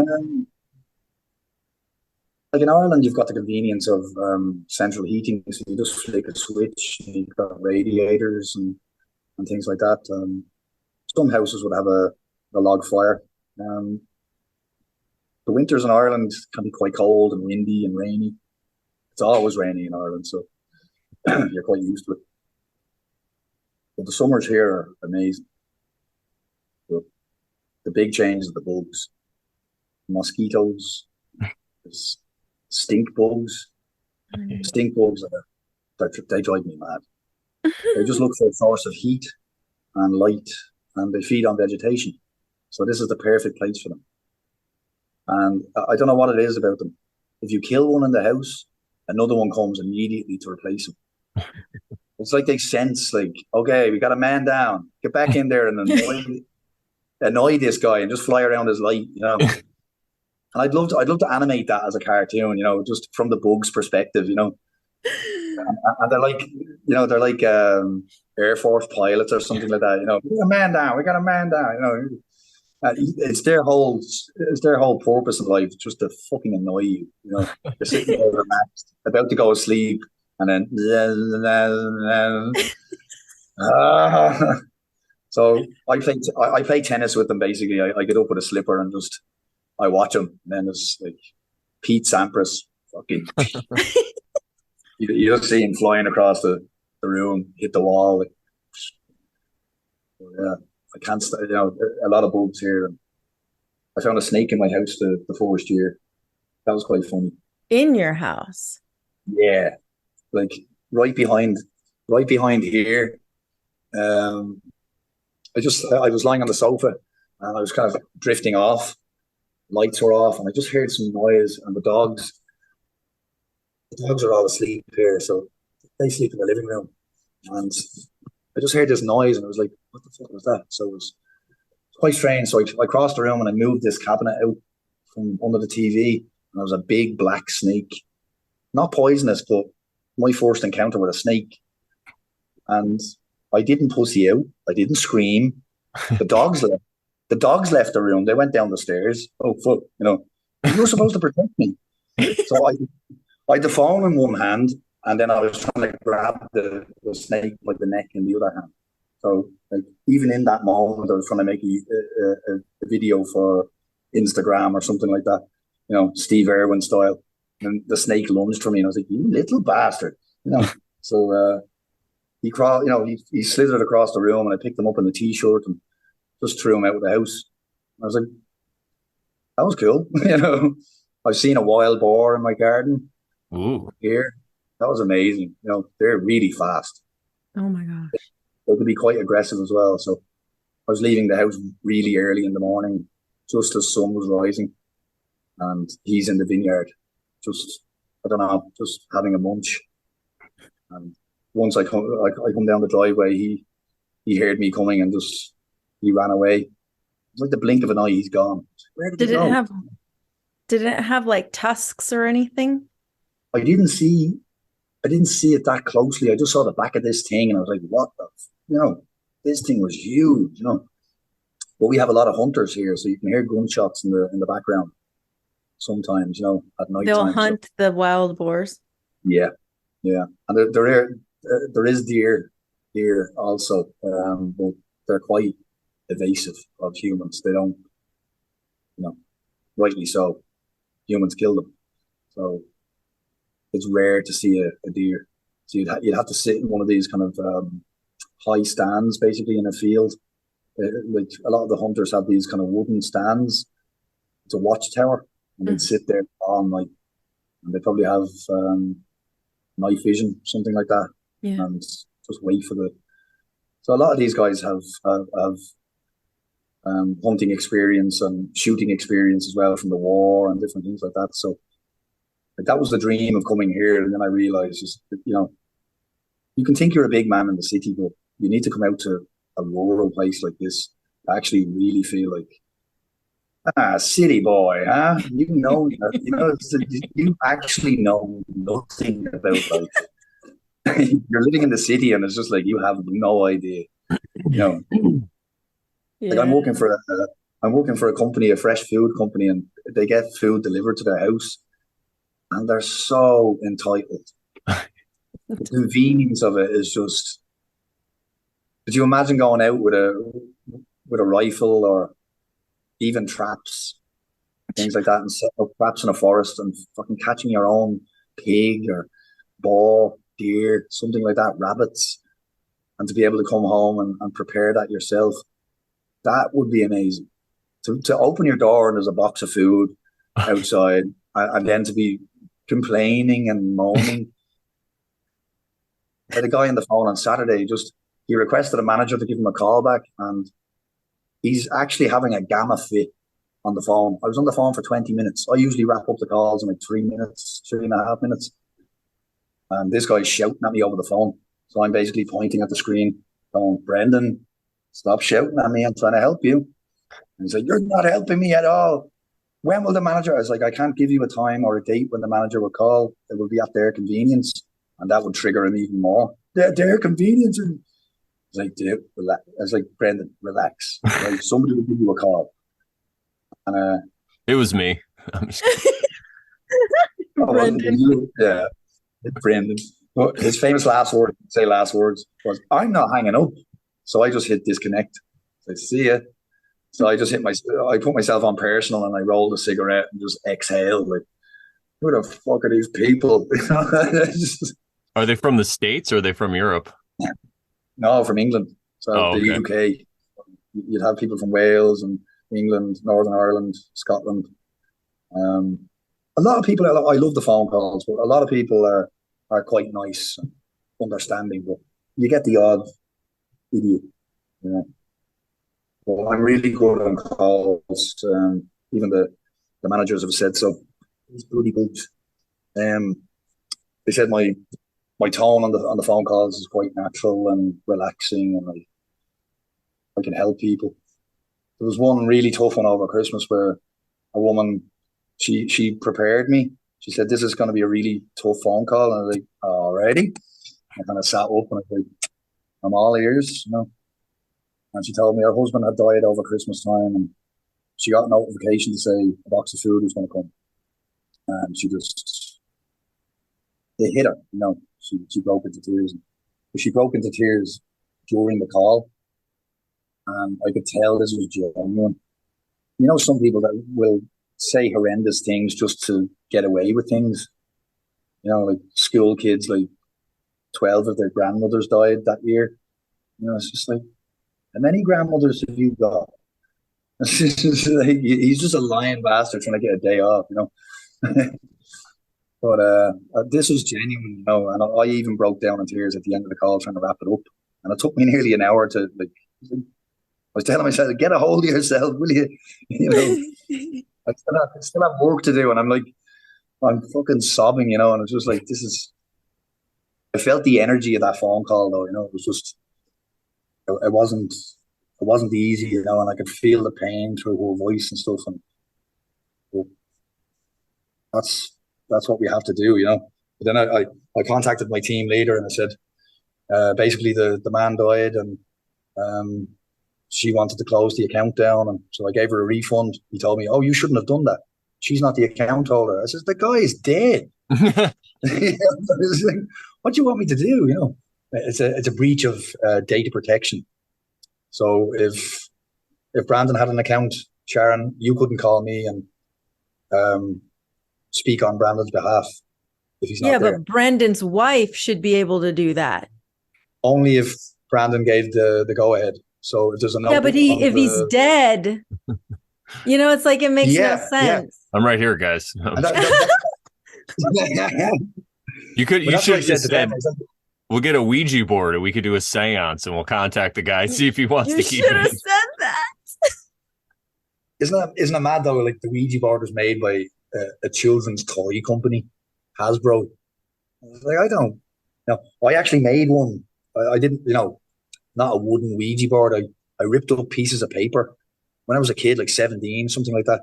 Like in Ireland, you've got the convenience of central heating, so you just flick a switch, and you've got radiators and things like that. Some houses would have a log fire. The winters in Ireland can be quite cold and windy and rainy. It's always rainy in Ireland, so you're quite used to it. But the summers here are amazing. The big change is the bugs, mosquitoes, stink bugs. Stink bugs are they drive me mad. They just look for a source of heat and light, and they feed on vegetation. So this is the perfect place for them. And I don't know what it is about them. If you kill one in the house, another one comes immediately to replace him. It's like they sense, like, okay, we got a man down. Get back in there and annoy this guy and just fly around his light, you know. And I'd love to animate that as a cartoon, you know, just from the bug's perspective, you know. And they're like Air Force pilots or something like that, you know. We got a man down. We got a man down, you know. It's their whole purpose in life, just to fucking annoy you. You know, you're sitting there relaxed, about to go to sleep, and then so I play tennis with them. Basically, I get up with a slipper and just I watch them. And then it's like Pete Sampras, fucking. You just see him flying across the room, hit the wall. Like, yeah. I can't, you know, a lot of bugs here. I found a snake in my house the first year. That was quite funny. In your house? Yeah, like right behind here. I was lying on the sofa and I was kind of drifting off. Lights were off, and I just heard some noise. And the dogs are all asleep here, so they sleep in the living room. And I just heard this noise, and I was like, "What the fuck was that?" So it was quite strange. So I crossed the room and I moved this cabinet out from under the TV, and there was a big black snake, not poisonous, but my first encounter with a snake. And I didn't pussy out. I didn't scream. The dogs left. The dogs left the room. They went down the stairs. Oh fuck! You know, you were supposed to protect me. So I had the phone in one hand, and then I was trying to grab the snake by the neck in the other hand. So, like, even in that moment, I was trying to make a video for Instagram or something like that, you know, Steve Irwin style. And the snake lunged for me, and I was like, "You little bastard!" You know. So he crawled, you know, he slithered across the room, and I picked him up in the t-shirt and just threw him out of the house. I was like, "That was cool," you know. I've seen a wild boar in my garden. Ooh. Here. That was amazing. You know, they're really fast. Oh my gosh. They could be quite aggressive as well. So I was leaving the house really early in the morning, just as sun was rising. And he's in the vineyard, just, I don't know, just having a munch. And once I come down the driveway, he heard me coming and just, he ran away. It's like the blink of an eye, he's gone. Where did he go? Did it have like tusks or anything? I didn't see it that closely. I just saw the back of this thing and I was like, what the, you know, this thing was huge, you know. But we have a lot of hunters here, so you can hear gunshots in the background sometimes, you know, at night. They'll hunt the wild boars. Yeah, yeah. And there is deer also, but they're quite evasive of humans. They don't, you know, rightly so. Humans kill them. So it's rare to see a deer. So you'd have to sit in one of these kind of high stands, basically in a field. Like a lot of the hunters have these kind of wooden stands. It's a watchtower, and they'd sit there all night. And they probably have night vision, something like that, and just wait for the. So a lot of these guys have hunting experience and shooting experience as well from the war and different things like that. So that was the dream of coming here, and then I realized, you know, you can think you're a big man in the city, but you need to come out to a rural place like this to actually really feel like, city boy, huh? You know, you actually know nothing about life. You're living in the city, and it's just like you have no idea. You know, like I'm working for a company, a fresh food company, and they get food delivered to their house. And they're so entitled. The convenience of it is just. Could you imagine going out with a rifle or even traps, things like that, and setting up traps in a forest and fucking catching your own pig or boar, deer, something like that, rabbits, and to be able to come home and prepare that yourself? That would be amazing. To open your door and there's a box of food outside, and then to be complaining and moaning. I had a guy on the phone on Saturday. He requested a manager to give him a call back, and he's actually having a gamma fit on the phone. I was on the phone for 20 minutes. I usually wrap up the calls in like 3 minutes, 3.5 minutes. And this guy's shouting at me over the phone. So I'm basically pointing at the screen, going, Brendan, stop shouting at me. I'm trying to help you. And he's like, you're not helping me at all. When will the manager? I was like, I can't give you a time or a date when the manager will call. It will be at their convenience. And that would trigger him even more. Their convenience. And I was like, dude, relax. I was like, Brendan, relax. Like, somebody will give you a call. And it was me. I'm just Brendan. Yeah, Brendan. His famous last words was, I'm not hanging up. So I just hit disconnect. So see ya. So I just I put myself on personal and I rolled a cigarette and just exhaled. Like, who the fuck are these people? Are they from the States or are they from Europe? No, from England. So the UK. You'd have people from Wales and England, Northern Ireland, Scotland. A lot of people, I love the phone calls, but a lot of people are quite nice and understanding, but you get the odd idiot, you know. Well, I'm really good on calls. Even the managers have said so. These bloody boots. They said my tone on the phone calls is quite natural and relaxing, and I can help people. There was one really tough one over Christmas where a woman, she prepared me. She said, this is going to be a really tough phone call. And I was like, alrighty. I kind of sat up and I was like, I'm all ears, you know. And she told me her husband had died over Christmas time, and she got a notification to say a box of food was going to come. And it hit her, you know. She broke into tears. But she broke into tears during the call. And I could tell this was genuine. You know, some people that will say horrendous things just to get away with things. You know, like school kids, like 12 of their grandmothers died that year. You know, it's just like, how many grandmothers have you got? He's just a lying bastard trying to get a day off, you know. But this was genuine, you know, and I even broke down in tears at the end of the call trying to wrap it up. And it took me nearly an hour to, like, I was telling myself, get a hold of yourself, will you? You know, I still have work to do, and I'm fucking sobbing, you know, and it's just like, I felt the energy of that phone call, though, you know. It was just, it wasn't easy, you know, and I could feel the pain through her voice and stuff, and that's what we have to do, you know. But then I contacted my team leader and I said, basically the man died, and she wanted to close the account down, and so I gave her a refund. He told me, oh, you shouldn't have done that. She's not the account holder. I said, the guy is dead. What do you want me to do? You know, it's a breach of data protection. So if Brandon had an account, Sharon, you couldn't call me and speak on Brandon's behalf if he's not there. But Brandon's wife should be able to do that. Only if Brandon gave the go ahead. So if there's a note, but if he's dead, you know, it's like it makes no sense. Yeah. I'm right here, guys. You should have just said, we'll get a Ouija board and we could do a seance and we'll contact the guy, see if he wants to keep it. You should have said that. Isn't it mad though? Like, the Ouija board was made by a children's toy company, Hasbro. Like, I don't know. I actually made one. I didn't, you know, not a wooden Ouija board. I ripped up pieces of paper when I was a kid, like 17, something like that.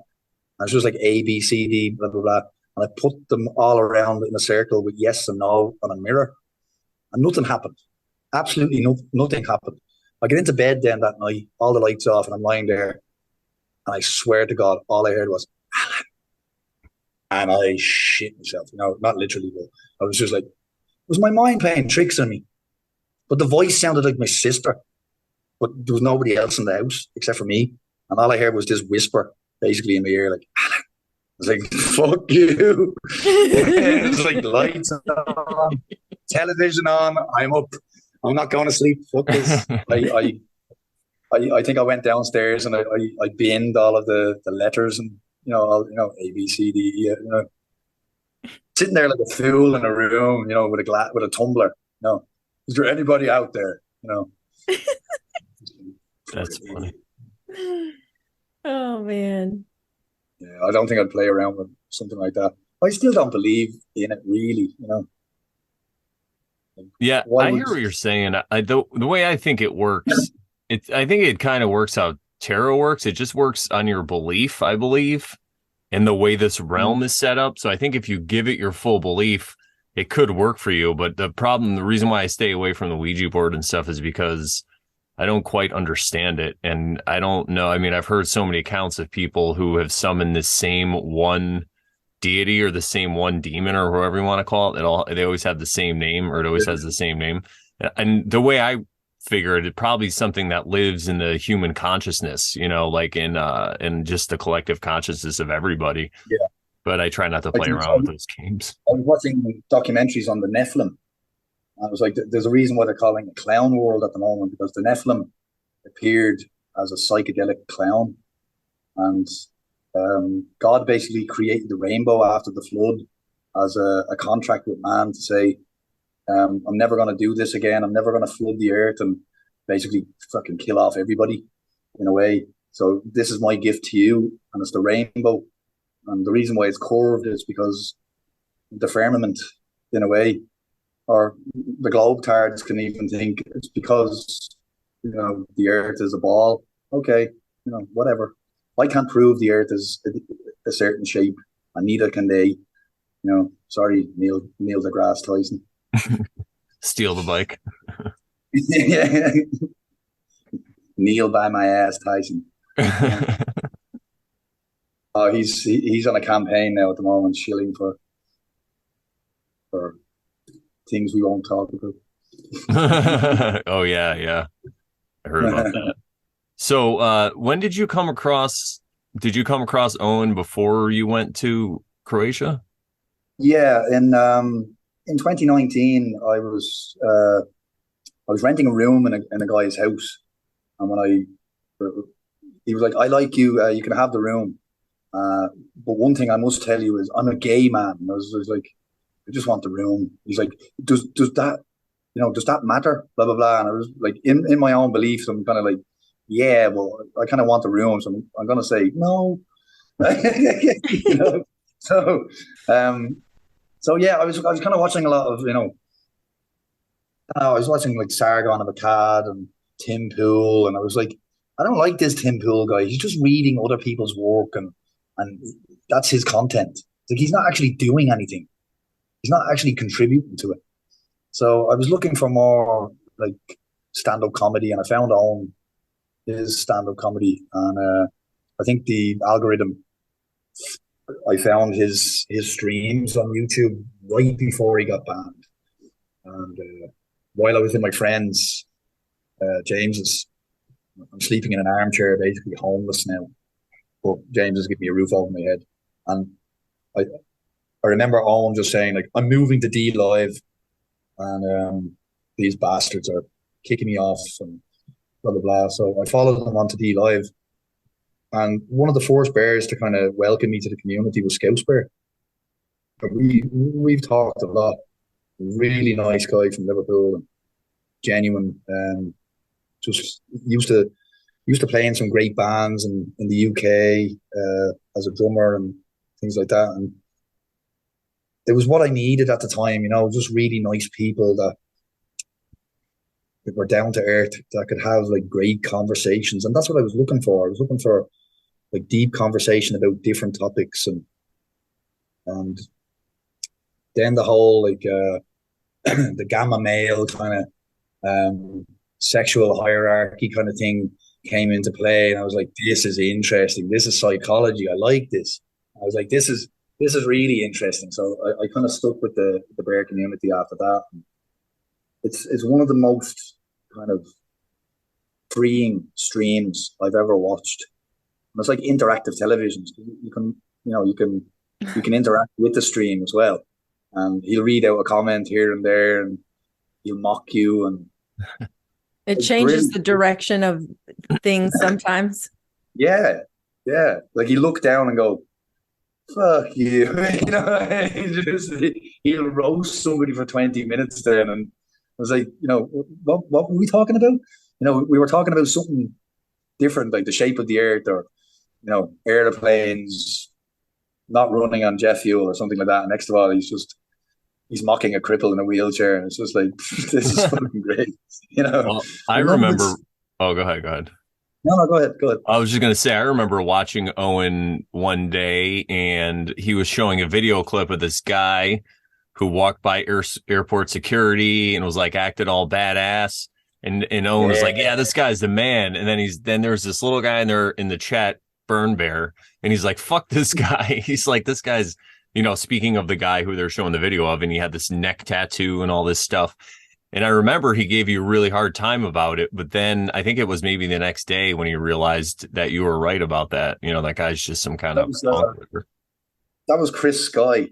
And it was like A, B, C, D, blah, blah, blah. And I put them all around in a circle with yes and no on a mirror. And nothing happened. Absolutely nothing happened. I get into bed then that night, all the lights off, and I'm lying there. And I swear to God, all I heard was, Alan. And I shit myself, you know, not literally, but I was just like, it was my mind playing tricks on me. But the voice sounded like my sister. But there was nobody else in the house except for me. And all I heard was this whisper basically in my ear, like, Alan. I was like, fuck you. It was like lights on, television on, I'm up. I'm not going to sleep. Fuck this. I think I went downstairs and I binned all of the letters and, you know, A, B, C, D, E, you know, sitting there like a fool in a room, you know, with a tumbler, you know. Is there anybody out there? That's funny. Oh man. Yeah, I don't think I'd play around with something like that. I still don't believe in it, really. Like, Yeah, why I would? hear what you're saying. The way I think it works, I think it kind of works how tarot works. It just works on your belief, I believe, and the way this realm is set up. So I think if you give it your full belief, it could work for you. But the reason why I stay away from the Ouija board and stuff is because I don't quite understand it. And I don't know. I mean, I've heard so many accounts of people who have summoned the same one deity or the same one demon or whoever you want to call it. They always have the same name, or it always has the same name. And the way I figure it, probably something that lives in the human consciousness, like in just the collective consciousness of everybody. Yeah, But I try not to I play think around so. with those games. I was watching documentaries on the Nephilim. I was like, there's a reason why they're calling it clown world at the moment, because the Nephilim appeared as a psychedelic clown, and God basically created the rainbow after the flood as a contract with man to say, I'm never going to do this again. I'm never going to flood the earth and basically fucking kill off everybody in a way. So this is my gift to you, and it's the rainbow. And the reason why it's curved is because the firmament, in a way, or the globe tards can even think it's because the earth is a ball. Okay, whatever. I can't prove the earth is a certain shape, and neither can they. Sorry, Neil deGrasse Tyson. Steal the bike. Kneel by my ass, Tyson. Oh, he's on a campaign now at the moment, shilling for things we won't talk Oh yeah, yeah. I heard about about. that. So when did you come across Owen before you went to Croatia? Yeah, in 2019, I was renting a room in a guy's house, and he was like, "I like you. You can have the room, but one thing I must tell you is I'm a gay man." And I was like, "I just want the room." He's like, "Does that does that matter?" Blah blah blah. And I was like, in my own beliefs, I'm kind of like, "Yeah, well, I kind of want the room, so I'm gonna say no." you know, so um, so yeah, I was kind of watching a lot of I was watching like Sargon of Akkad and Tim Pool, and I was like, I don't like this Tim Pool guy. He's just reading other people's work, and that's his content. Like he's not actually doing anything. He's not actually contributing to it. So I was looking for more like stand-up comedy, and I found on his stand-up comedy, and I think the algorithm. I found his streams on YouTube right before he got banned, and while I was in my friend's James's. I'm sleeping in an armchair, basically homeless now. But James has given me a roof over my head. And I, I remember Owen just saying, like, I'm moving to D Live, and these bastards are kicking me off and blah, blah, blah. So I followed them onto D Live. And one of the first bears to kind of welcome me to the community was Scouse Bear. We've talked a lot. Really nice guy from Liverpool, and genuine. Just used to play in some great bands in the UK as a drummer and things like that. And it was what I needed at the time, just really nice people that were down to earth, that could have like great conversations. And that's what I was looking for. I was looking for like deep conversation about different topics, and then the whole like the gamma male kind of sexual hierarchy kind of thing came into play, and I was like, this is interesting. This is psychology. I like this. I was like, this is really interesting. So I kind of stuck with the bear community after that. It's one of the most kind of freeing streams I've ever watched. And it's like interactive television. You can interact with the stream as well. And he'll read out a comment here and there, and he'll mock you, and It it's changes brilliant. the direction of things sometimes. Yeah, yeah. Like you look down and go, "Fuck you," he'll roast somebody for 20 minutes then, and was like, what were we talking about? We were talking about something different, like the shape of the earth, or airplanes not running on jet fuel or something like that. And next of all, he's mocking a cripple in a wheelchair, and it's just like this is fucking great, you know. Well, I But none of remember. it's Oh, go ahead. Go ahead. no, go ahead, go ahead. I was just gonna say, I remember watching Owen one day, and he was showing a video clip of this guy who walked by airport security and was like acted all badass. And Owen was Yeah, like, "Yeah, this guy's the man." And then there's this little guy in there in the chat, Byrne Bear, and he's like, "Fuck this guy." He's like, "This guy's." Speaking of the guy who they're showing the video of, and he had this neck tattoo and all this stuff. And I remember he gave you a really hard time about it, but then I think it was maybe the next day when he realized that you were right about that. That guy's just some kind that of was punk. that was Chris Sky,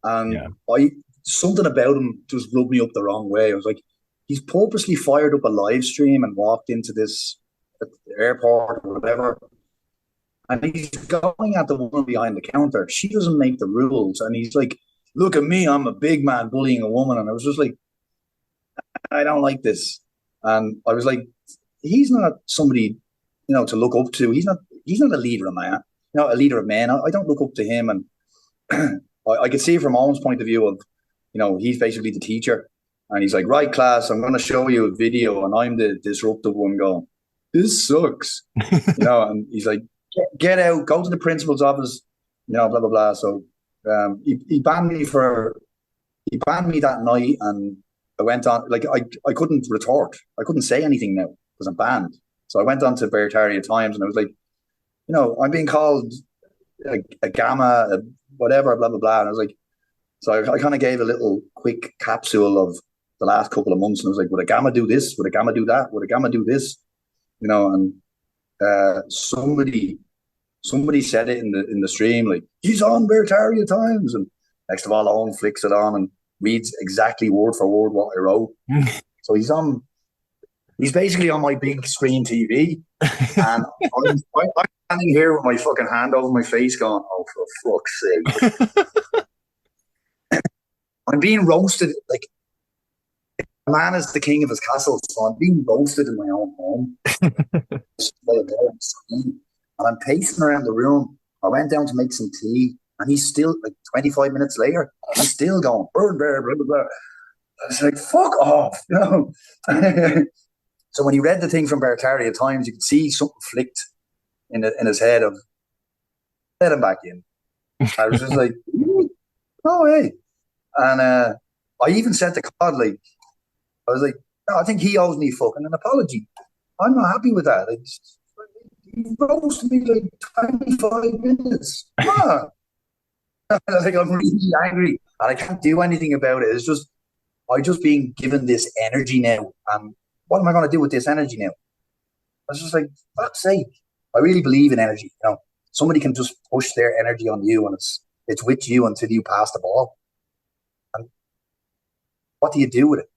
and Yeah. I something about him just rubbed me up the wrong way. I was like, he's purposely fired up a live stream and walked into this airport or whatever, and he's going at the woman behind the counter. She doesn't make the rules, and he's like, "Look at me, I'm a big man bullying a woman," and I was just like, I don't like this. And I was like, he's not somebody, to look up to. He's not a leader of man, a leader of men. I don't look up to him. And I could see from Owen's point of view of, he's basically the teacher. And he's like, right, class, I'm going to show you a video. And I'm the disruptive one going, this sucks. And he's like, get out, go to the principal's office, blah, blah, blah. So he banned me that night, and I went on, like, I couldn't retort. I couldn't say anything now because I'm banned. So I went on to Bear Times, and I was like, I'm being called a gamma, whatever, blah, blah, blah. And I was like, so I kind of gave a little quick capsule of the last couple of months. And I was like, would a gamma do this? Would a gamma do that? Would a gamma do this? And somebody said it in the stream, like, he's on Bear Times. And next of all, Owen flicks it on and reads exactly word for word what I wrote. So he's basically on my big screen TV. And I'm standing here with my fucking hand over my face going, oh, for fuck's sake. I'm being roasted. Like, a man is the king of his castle, so I'm being roasted in my own home. And I'm pacing around the room. I went down to make some tea, and he's still, like, 25 minutes later, he's still going, Byrne Bear, blah, blah, blah. I was like, fuck off, So when he read the thing from Bartaria Times, you could see something flicked in his head of, let him back in. I was just like, no way. And I even said to Cod, like, I was like, no, I think he owes me fucking an apology. I'm not happy with that. He roasted me like 25 minutes. Come on. I think I'm really angry, and I can't do anything about it. It's just, I'm just being given this energy now. And what am I going to do with this energy now? I was just like, fuck's sake. I really believe in energy. Somebody can just push their energy on you, and it's with you until you pass the ball. And what do you do with it?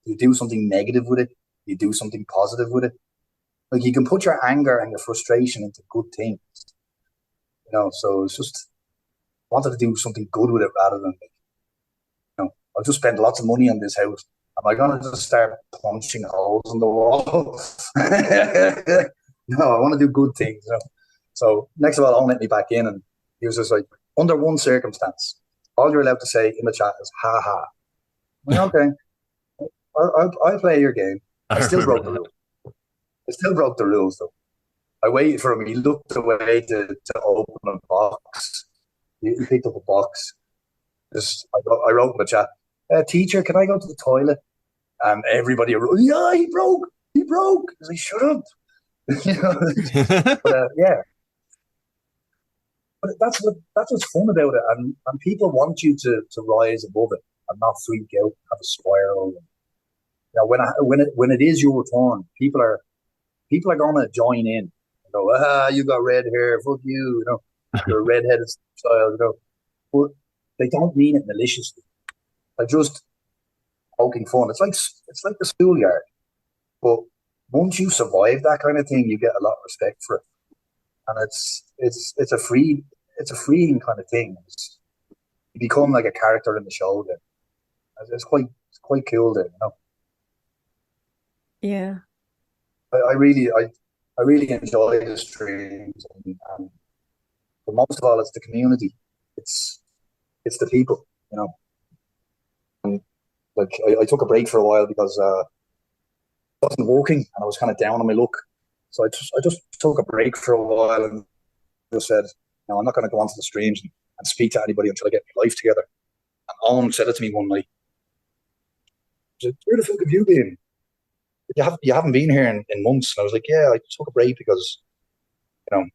You do something negative with it. You do something positive with it. Like, you can put your anger and your frustration into good things. So it's just, I wanted to do something good with it rather than, I've just spent lots of money on this house. Am I going to just start punching holes in the wall? No, I want to do good things. So next of all, I'll let me back in. And he was just like, under one circumstance, all you're allowed to say in the chat is, ha ha. I'm like, okay, I'll play your game. I still broke the rules. I still broke the rules, though. I waited for him. He looked away to open a box. He picked up a box. I wrote in the chat, teacher, can I go to the toilet? And everybody wrote, yeah, he broke. I was like, shut up. But yeah. But that's what's fun about it. And people want you to rise above it and not freak out and have a spiral. When it is your turn, people are going to join in. You got red hair, fuck you. You're a redheaded child. But they don't mean it maliciously. They're just poking fun. It's like the schoolyard. But once you survive that kind of thing, you get a lot of respect for it, and it's a freeing kind of thing. You become like a character in the show. Then it's quite quite cool then, you know. Yeah. I really enjoy the streams, and but most of all, it's the community. It's it's the people, you know. And like I took a break for a while because I wasn't working and I was kind of down on my luck. So I just took a break for a while and just said, no, I'm not going to go onto the streams and speak to anybody until I get my life together. And Owen said it to me one night. He said, where the fuck have you been? You haven't been here in months. And I was like, yeah, I took a break because, you know,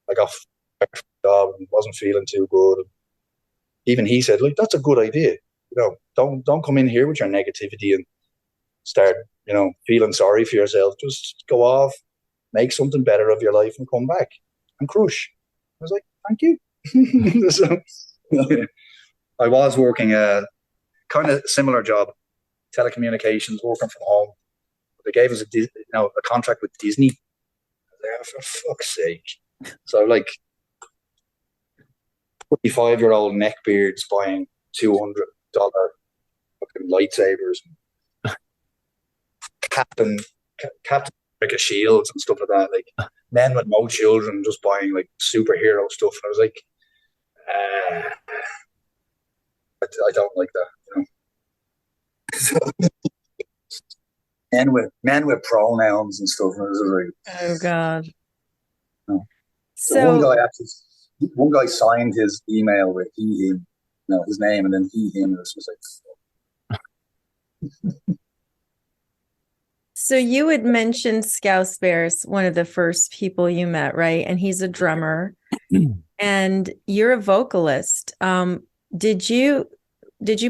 I got fired from the job and wasn't feeling too good. And even he said, like, that's a good idea. You know, don't come in here with your negativity and start, you know, feeling sorry for yourself. Just go off, make something better of your life and come back and crush. I was like, thank you. So, I was working a kind of similar job, telecommunications, working from home. They gave us a contract with Disney. I was like, oh, for fuck's sake. So like 25-year-old neckbeards buying $200 fucking lightsabers, Captain Captain America shields and stuff like that. Like men with no children just buying like superhero stuff. And I was like, I don't like that. You know? So, men with pronouns and stuff. And I was like, Oh God. no. So So one guy signed his email with he him, you know, his name, and then he him. And it was like, so you had mentioned Scouse Bear's one of the first people you met, right? And he's a drummer and you're a vocalist. Did you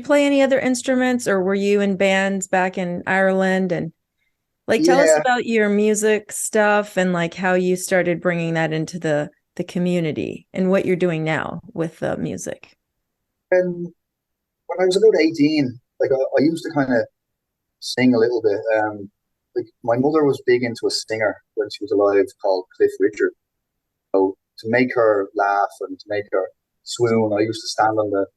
play any other instruments or were you in bands back in Ireland? And like tell us yeah. about your music stuff and like how you started bringing that into the community and what you're doing now with the music. And when I was about 18, like I used to kind of sing a little bit. Like my mother was big into a singer when she was alive called Cliff Richard. So to make her laugh and to make her swoon, I used to stand on the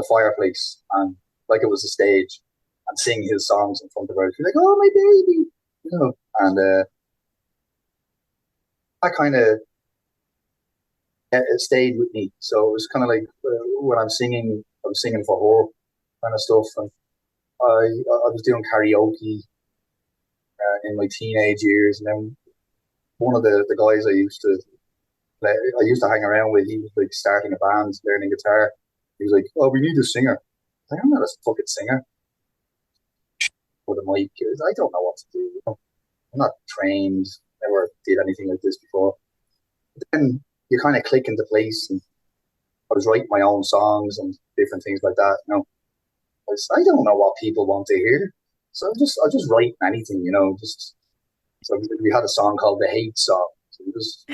fireplace and like it was a stage and sing his songs in front of her. She's like, "Oh, my baby," you know, and that kind of it stayed with me. So it was kind of like when I'm singing, I was singing for her kind of stuff, and I was doing karaoke in my teenage years, and then one of the guys I used to hang around with, he was like starting a band, learning guitar. He was like, "Oh, we need a singer." I was like, I'm not a fucking singer. With a mic, I don't know what to do. You know? I'm not trained. Never did anything like this before. But then you kind of click into place, and I was writing my own songs and different things like that. You know, I don't know what people want to hear, so I just write anything. You know, just so we had a song called the Hate Song. So it was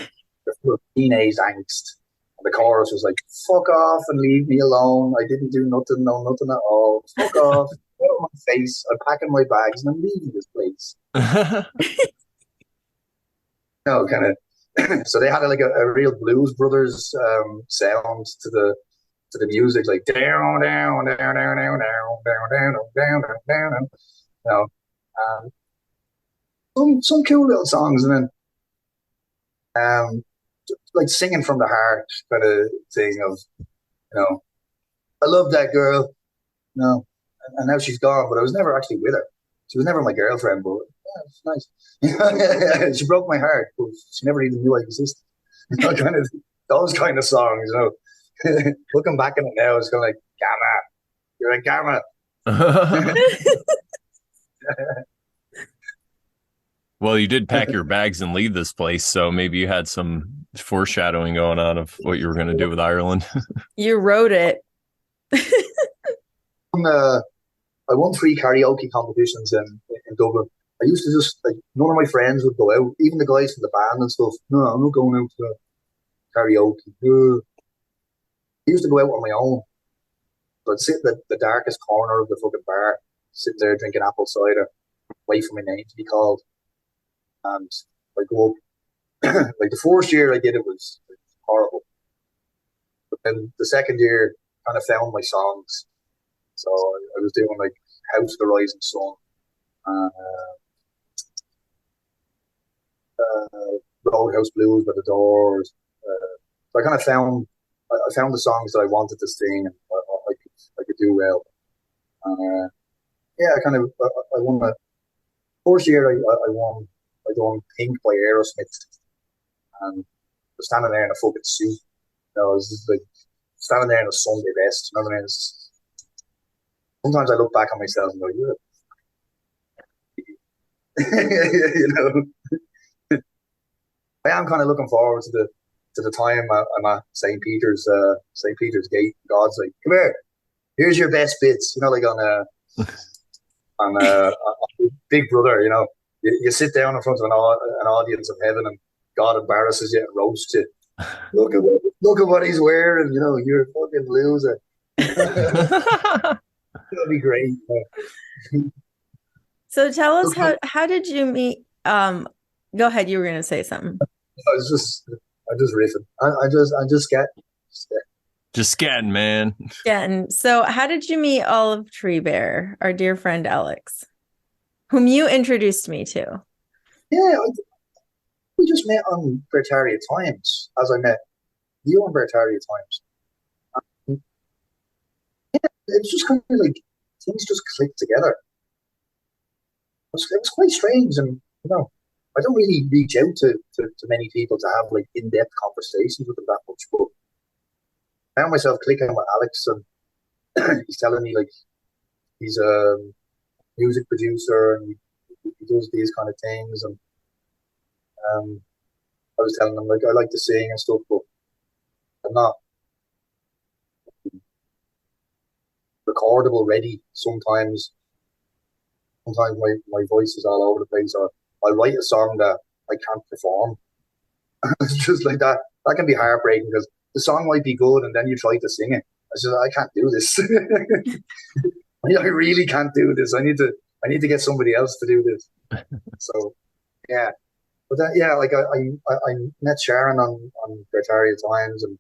the teenage angst. And the chorus was like, "Fuck off and leave me alone. I didn't do nothing, no nothing at all. Fuck off. Get out of my face. I'm packing my bags and I'm leaving this place." You know, kind of. So they had like a real Blues Brothers sound to the music, like down, down, down, down, down, down, down, down, down, down, down. You know, some cool little songs, and then like singing from the heart kind of thing of, you know, I love that girl, you know, and now she's gone, but I was never actually with her. She was never my girlfriend, but yeah, it's nice. She broke my heart, but she never even knew I existed. You know, kind of those kind of songs, you know. Looking back at it now, it's kind of like, Gamma, you're a Gamma. Well, you did pack your bags and leave this place, so maybe you had some foreshadowing going on of what you were going to do with Ireland. You wrote it. I won 3 karaoke competitions in Dublin. I used to just like none of my friends would go out, even the guys from the band and stuff. No, I'm not going out to karaoke. I used to go out on my own. So I'd sit in the darkest corner of the fucking bar, sitting there drinking apple cider, wait for my name to be called. And I go up. Like the first year I did it was horrible. But then the second year kind of found my songs. So I was doing like House of the Rising Sun, uh, Roadhouse Blues by the Doors. So I found the songs that I wanted to sing, and I could do well. Yeah, I won the first year. I won. I won Pink by Aerosmith, and I was standing there in a fucking suit. I was just like standing there in a Sunday best. You know what I mean? Sometimes I look back on myself and go, you know, I am kind of looking forward to the time I'm at St. Peter's Gate. God's like, come here, here's your best bits. You know, like on Big Brother. You know, you sit down in front of an audience of heaven, and God embarrasses you and roasts you. Look at what he's wearing. You know, you're a fucking loser. It'll be great. So tell us how did you meet? Go ahead. You were going to say something. I'm just riffing. I'm just scatting, man. Yeah. So how did you meet Olive Tree Bear, our dear friend Alex, whom you introduced me to? Yeah, we just met on Bertaria Times, as I met you on Bertaria Times. Yeah, it's just kind of like things just clicked together. It was quite strange, and you know, I don't really reach out to many people to have like in-depth conversations with them that much, but I found myself clicking with Alex, and he's telling me like he's a music producer and he does these kind of things, and I was telling him like I like to sing and stuff, but I'm not recordable ready. Sometimes my voice is all over the place, or I'll write a song that I can't perform. It's just like that. That can be heartbreaking because the song might be good and then you try to sing it. I said, I can't do this. I really can't do this. I need to get somebody else to do this. So yeah. But that, yeah, like I met Sharon on Bertaria Times, and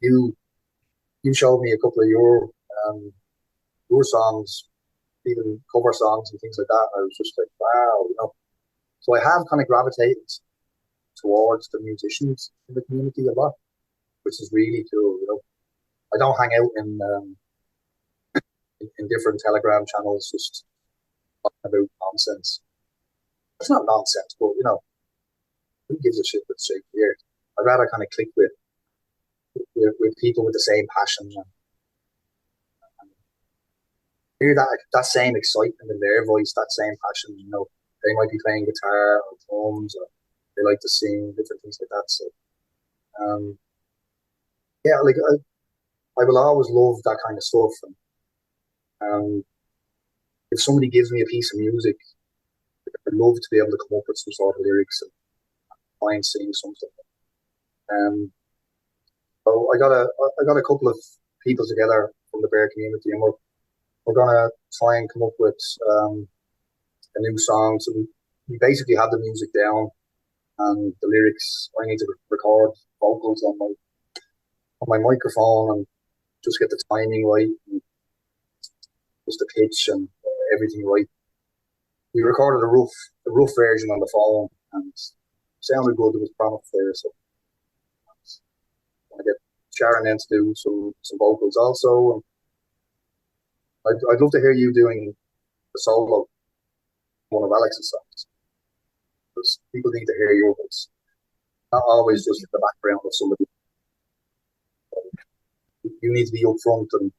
you showed me a couple of your songs, even cover songs and things like that. And I was just like, wow, you know. So I have kind of gravitated towards the musicians in the community a lot, which is really cool. You know, I don't hang out in different Telegram channels just talking about nonsense. It's not nonsense, but you know, who gives a shit what's shaped here? I'd rather kind of click with people with the same passion and hear that same excitement in their voice, that same passion. You know, they might be playing guitar or drums, or they like to sing, different things like that. So, yeah, like I will always love that kind of stuff. And if somebody gives me a piece of music, I'd love to be able to come up with some sort of lyrics and try and sing something. So I got a couple of people together from the bear community, and we're gonna try and come up with a new song. So we basically have the music down and the lyrics. I need to record vocals on my microphone and just get the timing right, and just the pitch and everything right. We recorded a rough version on the phone, and it sounded good. There was promise there, so I get Sharon in to do some vocals also. And I'd love to hear you doing a solo, one of Alex's songs, because people need to hear your voice, not always just in the background of somebody. You need to be upfront, and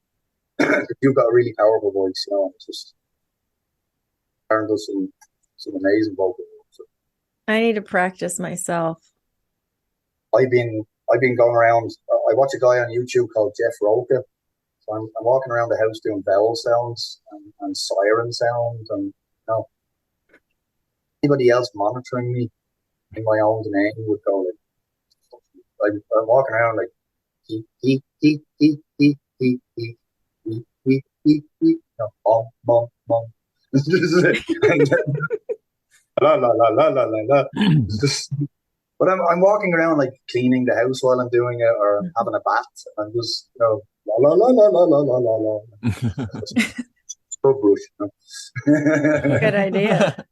you've got a really powerful voice. You know, it's just Sharon does some amazing vocals. So I need to practice myself. I've been going around. I watch a guy on YouTube called Jeff Roca. So I'm walking around the house doing bell sounds and siren sounds, and you know, anybody else monitoring me in my own domain would go like, I'm walking around like mom, mom, mom. La la la la la la la. But I'm walking around like cleaning the house while I'm doing it, or having a bath. I'm just, you know, la la la la la la la la. scrub brush. You know? Good idea.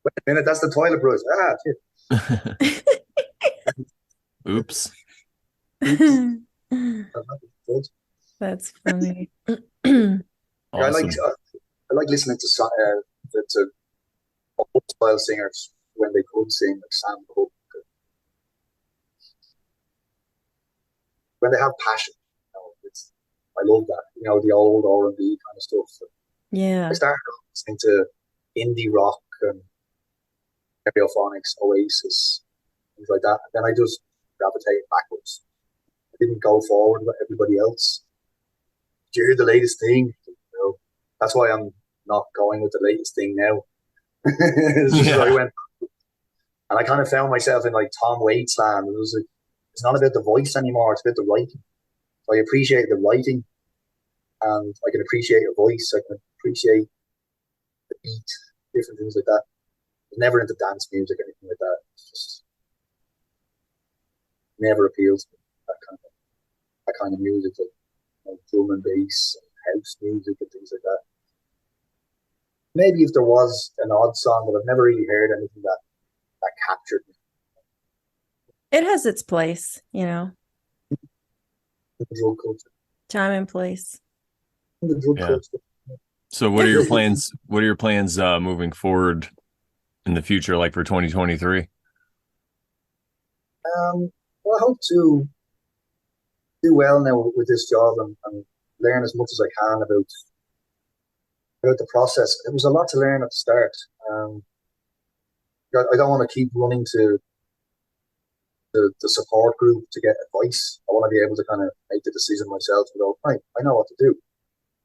Wait a minute, that's the toilet brush. Ah, shit. Oops. Oops. That's funny. Yeah, Awesome. I like listening to old style singers when they could sing, like Sam Cooke, when they have passion. You know, I love that. You know, the old R&B kind of stuff. So I Yeah. started listening to indie rock and Stereophonics, Oasis, things like that. And then I just gravitated backwards. I didn't go forward with everybody else. Did you hear the latest thing? You know, that's why I'm not going with the latest thing now. It's just I went, and I kind of found myself in like Tom Waits land. It was like, it's not about the voice anymore; it's about the writing. So I appreciate the writing, and I can appreciate a voice. I can appreciate the beat, different things like that. I was never into dance music, anything like that. It's just never appealed to me. That kind of music, like drum and bass, and house music, and things like that. Maybe if there was an odd song, but I've never really heard anything that captured me. It has its place, you know, The drug culture. time and place. The drug Yeah. culture. So what are your plans? What are your plans moving forward in the future, like for 2023? Well, I hope to do well now with this job and learn as much as I can about the process. It was a lot to learn at the start. I don't want to keep running to the support group to get advice. I want to be able to kind of make the decision myself and go, right, I know what to do.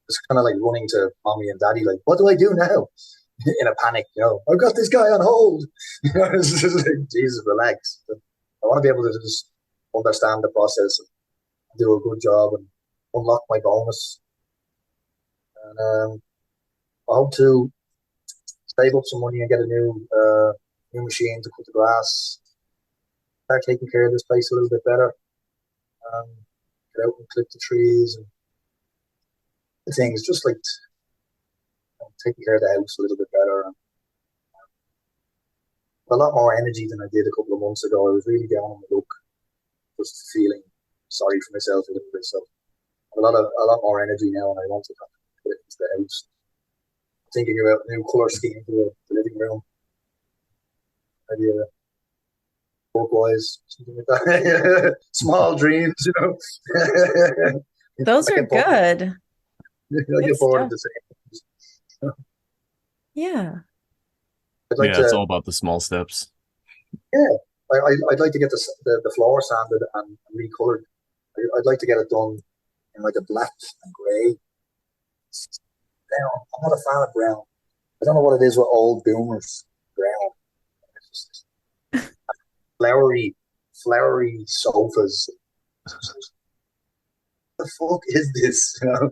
It's kind of like running to mommy and daddy, like, what do I do now? In a panic, you know, I've got this guy on hold. You know, it's just like, Jesus, relax. But I want to be able to just understand the process and do a good job and unlock my bonus. And I hope to save up some money and get a new machine to cut the grass. Start taking care of this place a little bit better. Get out and clip the trees and the things, just like taking care of the house a little bit better. And a lot more energy than I did a couple of months ago. I was really down on the luck, just feeling sorry for myself a little bit. So a lot more energy now, and I want to kind of put it into the house. Thinking about new color scheme for the living room. Maybe turquoise, something like that. Small dreams, you know. Those are good. I get bored of the same. Yeah. It's all about the small steps. Yeah, I'd like to get the floor sanded and recolored. I'd like to get it done in like a black and grey. Brown. I'm not a fan of brown. I don't know what it is with old boomers. Brown. It's just flowery sofas. What the fuck is this? You know?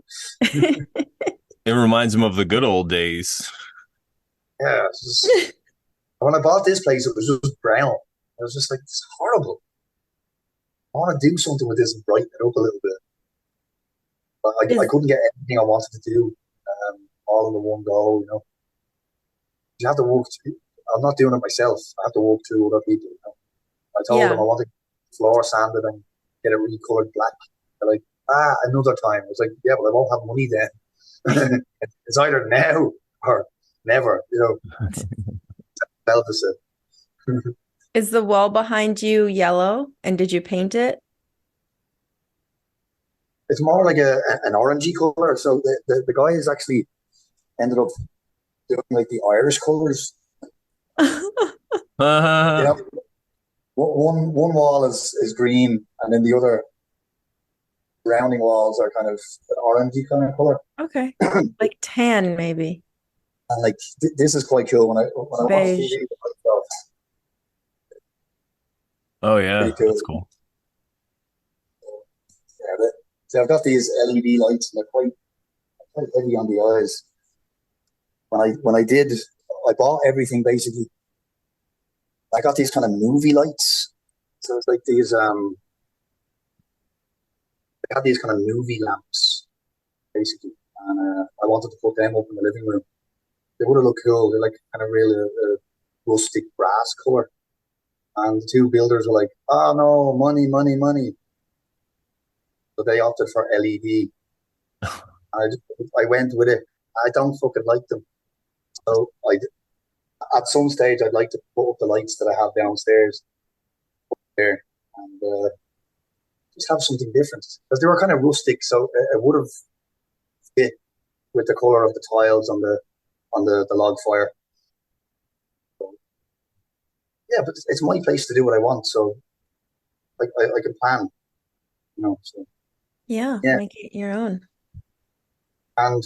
It reminds him of the good old days. Yeah. When I bought this place, it was just brown. I was just like, it's horrible. I want to do something with this and brighten it up a little bit. But I couldn't get everything I wanted to do all in the one go, you know. You have to walk through. I'm not doing it myself. I have to walk through other people. You know? I told them I wanted the floor sanded and get it recolored black. They're like, another time. I was like, yeah, but I won't have money then. It's either now or never, you know. Is the wall behind you yellow? And did you paint it? It's more like an orangey color. So the guy has actually ended up doing like the Irish colors. You know, one wall is green, and then the other surrounding walls are kind of an orangey kind of color. Okay, like tan maybe. And like this is quite cool when I watch TV. Oh yeah, cool. That's cool. Yeah, so I've got these LED lights, and they're quite heavy on the eyes. I bought everything basically. I got these kind of movie lights. So it's like these they have these kind of movie lamps, basically. and I wanted to put them up in the living room. They would have looked cool. They're like kind of really rustic brass color. And the two builders were like, "Oh no, money, money, money." So they opted for LED. I went with it. I don't fucking like them. So at some stage, I'd like to put up the lights that I have downstairs there, and just have something different, because they were kind of rustic. So it would have fit with the color of the tiles on the log fire. So, yeah, but it's my place to do what I want. So I can plan, So Yeah, yeah, make it your own. and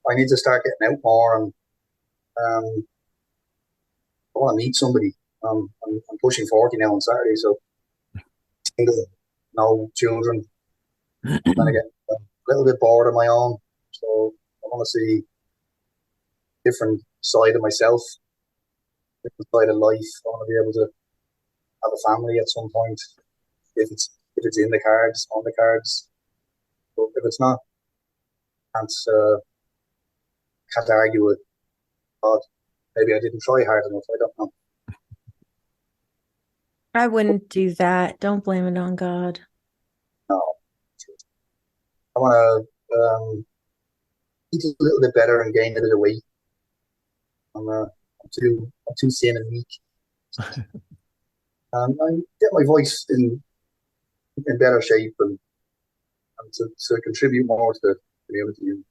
I need to start getting out more, and um, I want to meet somebody. I'm pushing 40 now on Saturday, so single, no children. I'm gonna get a little bit bored of my own, so I want to see different side of myself, different side of life. I want to be able to have a family at some point, if it's in the cards, on the cards. But if it's not, can't can't argue with God. Maybe I didn't try hard enough. I don't know. I wouldn't do that. Don't blame it on God. No, I want to eat a little bit better and gain a bit of weight. I'm too thin and weak. I get my voice in better shape, and to contribute more to the community.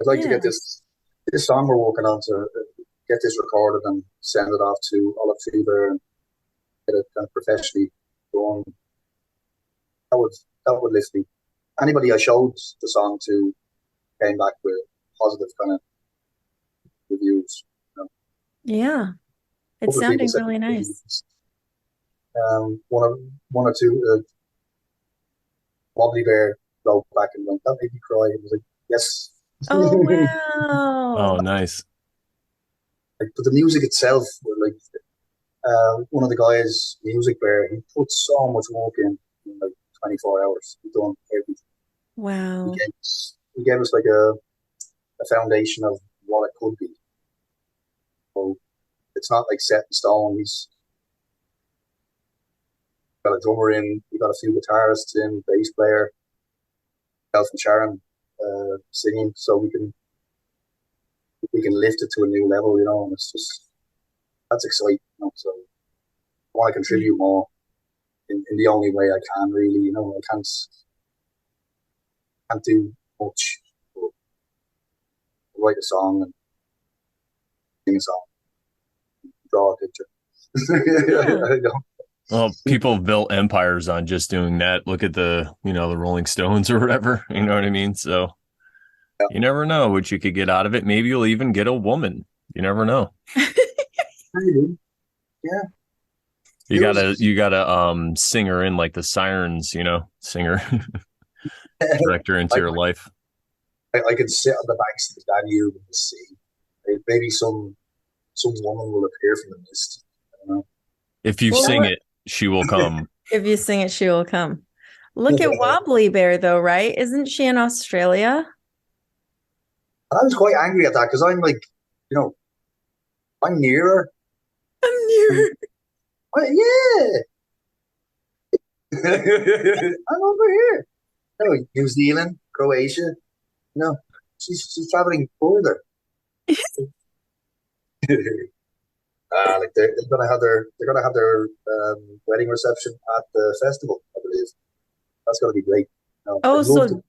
I'd like to Yeah. get this song we're working on to get this recorded and send it off to Olive Fever and get it kind of professionally going. That would lift me. Anybody I showed the song to came back with positive kind of reviews. Yeah. A It's couple of people sounding said really nice. one or two Wobbly Bear wrote back and went, "That made me cry." It was like, yes. Oh, Oh, wow. nice. But the music itself, like one of the guys, Music Bear, he put so much work in like 24 hours. He done everything. Wow. He gave us like a foundation of what it could be. So it's not like set in stone. He's got a drummer in, we got a few guitarists in, bass player, myself and Sharon singing, so we can lift it to a new level, and it's just that's exciting, so I want to contribute more in the only way I can, really. I can't do much, but write a song and sing a song, draw a picture. Yeah. I don't. Well, people have built empires on just doing that. Look at the Rolling Stones or whatever. You know what I mean? So Yeah. you never know what you could get out of it. Maybe you'll even get a woman. You never know. Maybe. Yeah. You gotta sing her in like the sirens, singer direct her into your life. I could sit on the banks of the Danube and the sea. Maybe some woman will appear from the mist. I don't know. If you Well, sing it, she will come. if you sing it, she will come. Look at Wobbly Bear, though, right? Isn't she in Australia? I was quite angry at that, because I'm like, I'm near her. I'm near. Yeah. I'm over here. New Zealand, Croatia. She's traveling further. Like they're gonna have their wedding reception at the festival, I believe. That's gonna be great. Oh, I'd love to.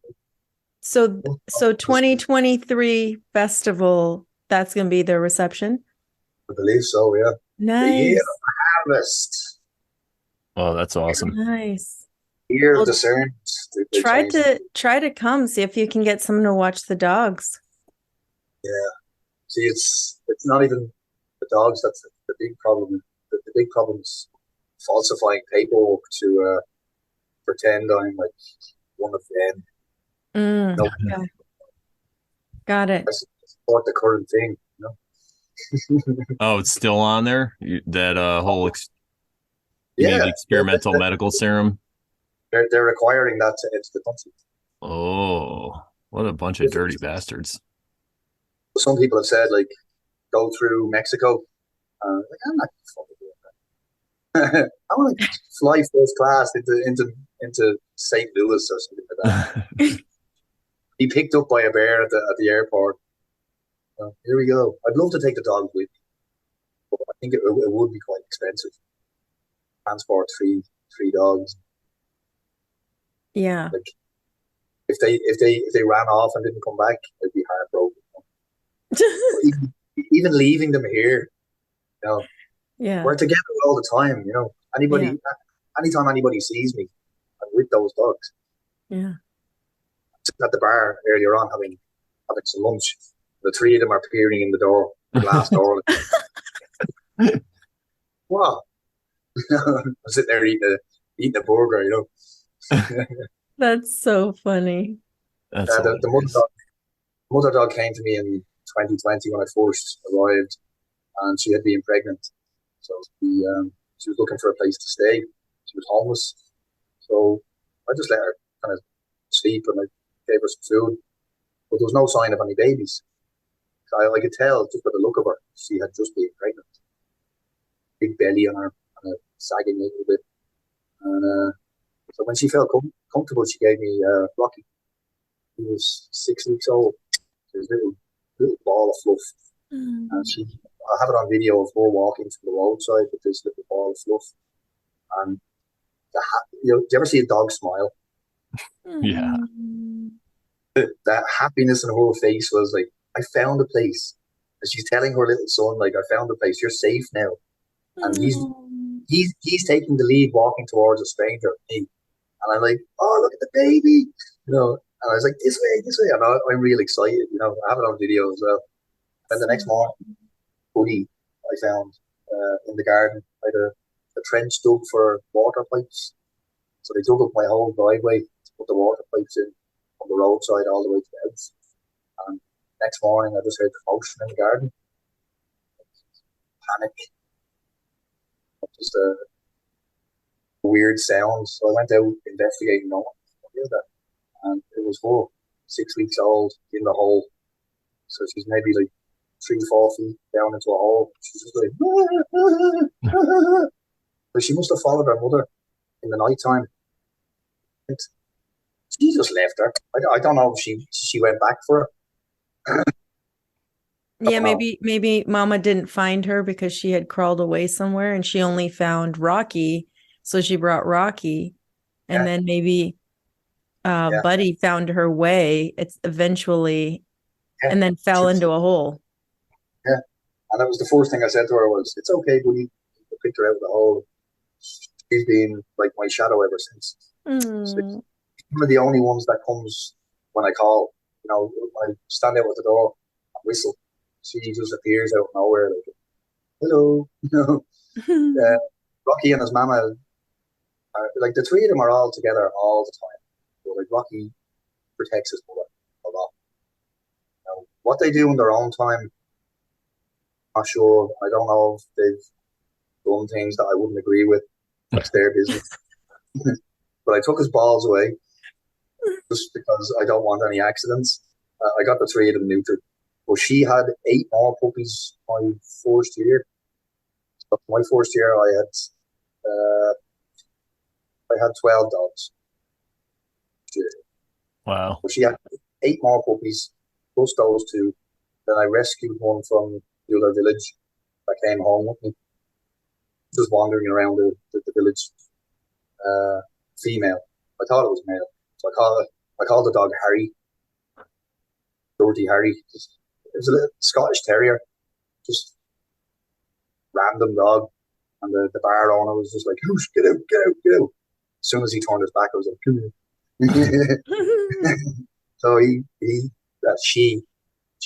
so 2023 festival, that's going to be the reception. I believe so. Yeah. The year Nice. of harvest. Oh, that's awesome. Nice. Year Well, of discernment. They Try changed it. to come, see if you can get someone to watch the dogs. Yeah. See, it's not even the dogs that's the big problem. The big problem is falsifying paperwork to pretend I'm like one of them. No, Okay. Got it. I support the current thing. Oh, it's still on there? That whole you mean Yeah, the experimental medical serum? they're requiring that to enter the country. Oh, what a bunch of dirty bastards. Some people have said like go through Mexico. Like I'm not fucking doing that. I want to fly first class into St. Louis or something like that. Be picked up by a bear at the airport. Here we go. I'd love to take the dog with me, but I think it would be quite expensive. Transport three dogs. Yeah. Like if they ran off and didn't come back, I'd be heartbroken. But even leaving them here, you know, Yeah. we're together all the time. You know, Yeah. anytime anybody sees me, I'm with those dogs. Yeah. Sitting at the bar earlier on having some lunch. The three of them are peering in the door, the glass door. Wow. I'm sitting there eating a burger, you know. That's so funny. That's The hilarious. mother dog came to me in 2020 when I first arrived, and she had been pregnant. So she was looking for a place to stay. She was homeless. So I just let her kind of sleep and I gave her some food. But there was no sign of any babies. So I could tell just by the look of her, she had just been pregnant. Big belly on her, kind of sagging a little bit. And so when she felt comfortable, she gave me Rocky. He was 6 weeks old. He was a little ball of fluff. And I have it on video of her walking from the roadside with this little ball of fluff. And do you ever see a dog smile? Yeah. That happiness in her face was like, I found a place. And she's telling her little son, like, I found a place. You're safe now. And he's taking the lead, walking towards a stranger, me. And I'm like, oh, look at the baby. You know, and I was like, this way. And I'm real excited. You know, I have it on video as well. And the next morning, Buddy, I found in the garden. I had a trench dug for water pipes. So they dug up my whole driveway to put the water pipes in from the roadside all the way to the house. And next morning, I just heard commotion in the garden. Panic. Just a weird sound. So I went out investigating no one could hear that. And it was her, 6 weeks old, in the hole. So she's maybe like 3, 4 feet down into a hole. She's just like, but she must have followed her mother in the night time. She just left her. I don't know if she went back for her. Yeah, maybe Mama didn't find her because she had crawled away somewhere and she only found Rocky. So she brought Rocky. And then maybe Buddy found her way. It's eventually and then fell into a hole. Yeah. And that was the first thing I said to her was, it's okay, Buddy. I picked her out of the hole. She's been like my shadow ever since. So one of the only ones that comes when I call. You know, I stand out at the door and whistle. She just appears out of nowhere, like, hello. Rocky and his mama, like the three of them are all together all the time. So, like Rocky protects his mother a lot. Now, what they do in their own time, I'm not sure. I don't know if they've done things that I wouldn't agree with. That's their business. But I took his balls away just because I don't want any accidents. I got the three of them neutered. But she had 8 more puppies my first year. So my first year, I had 12 dogs. Wow. But she had 8 more puppies, plus those two. Then I rescued one from the other village that came home with me, just wandering around the village. Female. I thought it was male. So I called the dog Harry. Dirty Harry. It was a little Scottish Terrier. Just random dog. And the bar owner was just like, get out, get out, get out. As soon as he turned his back, I was like, come here. So she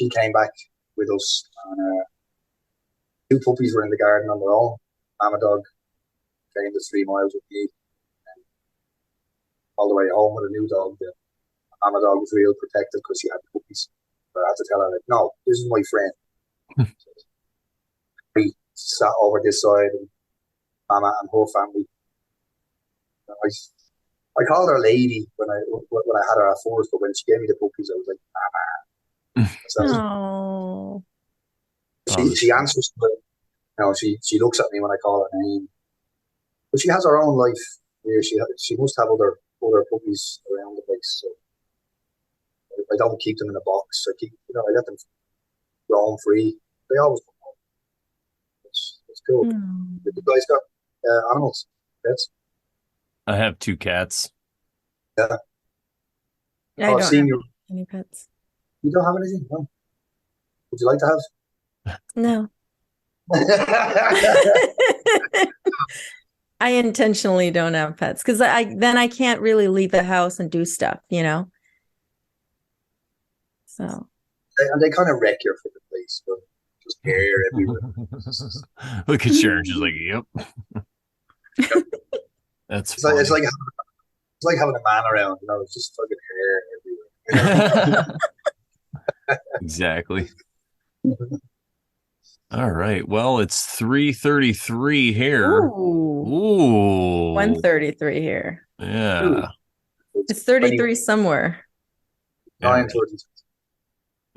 came back with us. And 2 puppies were in the garden on their own. Mama dog came the 3 miles with me. And all the way home with a new dog. The mama dog was real protective because she had puppies. But I had to tell her, like, no, this is my friend. So we sat over this side and Mama and her family. I called her lady when I had her at first, but when she gave me the puppies, I was like, so Oh, Oh, she answers, but she looks at me when I call her name. But she has her own life here. She must have other puppies around the place. So I don't keep them in a box. I let them roam free. They always come home. It's cool. hmm. You guys got animals, pets? I have two cats. Yeah. I Oh, I've don't seen have you. any pets. You don't have anything? No. Would you like to No. have? I intentionally don't have pets because I can't really leave the house and do stuff, So And they kind of wreck your fucking place, but just hair everywhere. Look at Sharon. She's like, yep, that's It's like it's funny. like it's like having a man around. It's just fucking hair everywhere. Exactly. All right. Well, it's 3:33 here. ooh, Ooh. 133 here. Yeah. It's It's 33 somewhere. Yeah. 29:30.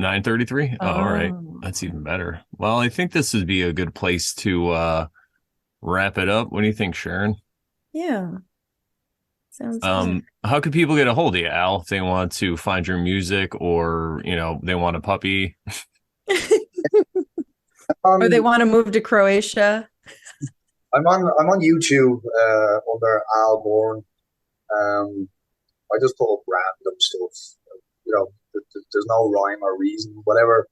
9:33. Oh, all right. Oh, That's even better. Well, I think this would be a good place to wrap it up. What do you think, Sharon? yeah. Sounds good. How could people get a hold of you, Al, if they want to find your music or, they want a puppy? Or they Um, want to move to Croatia. I'm on YouTube under Al Bourne. Um, I just put up random stuff. There's no rhyme or reason. Wherever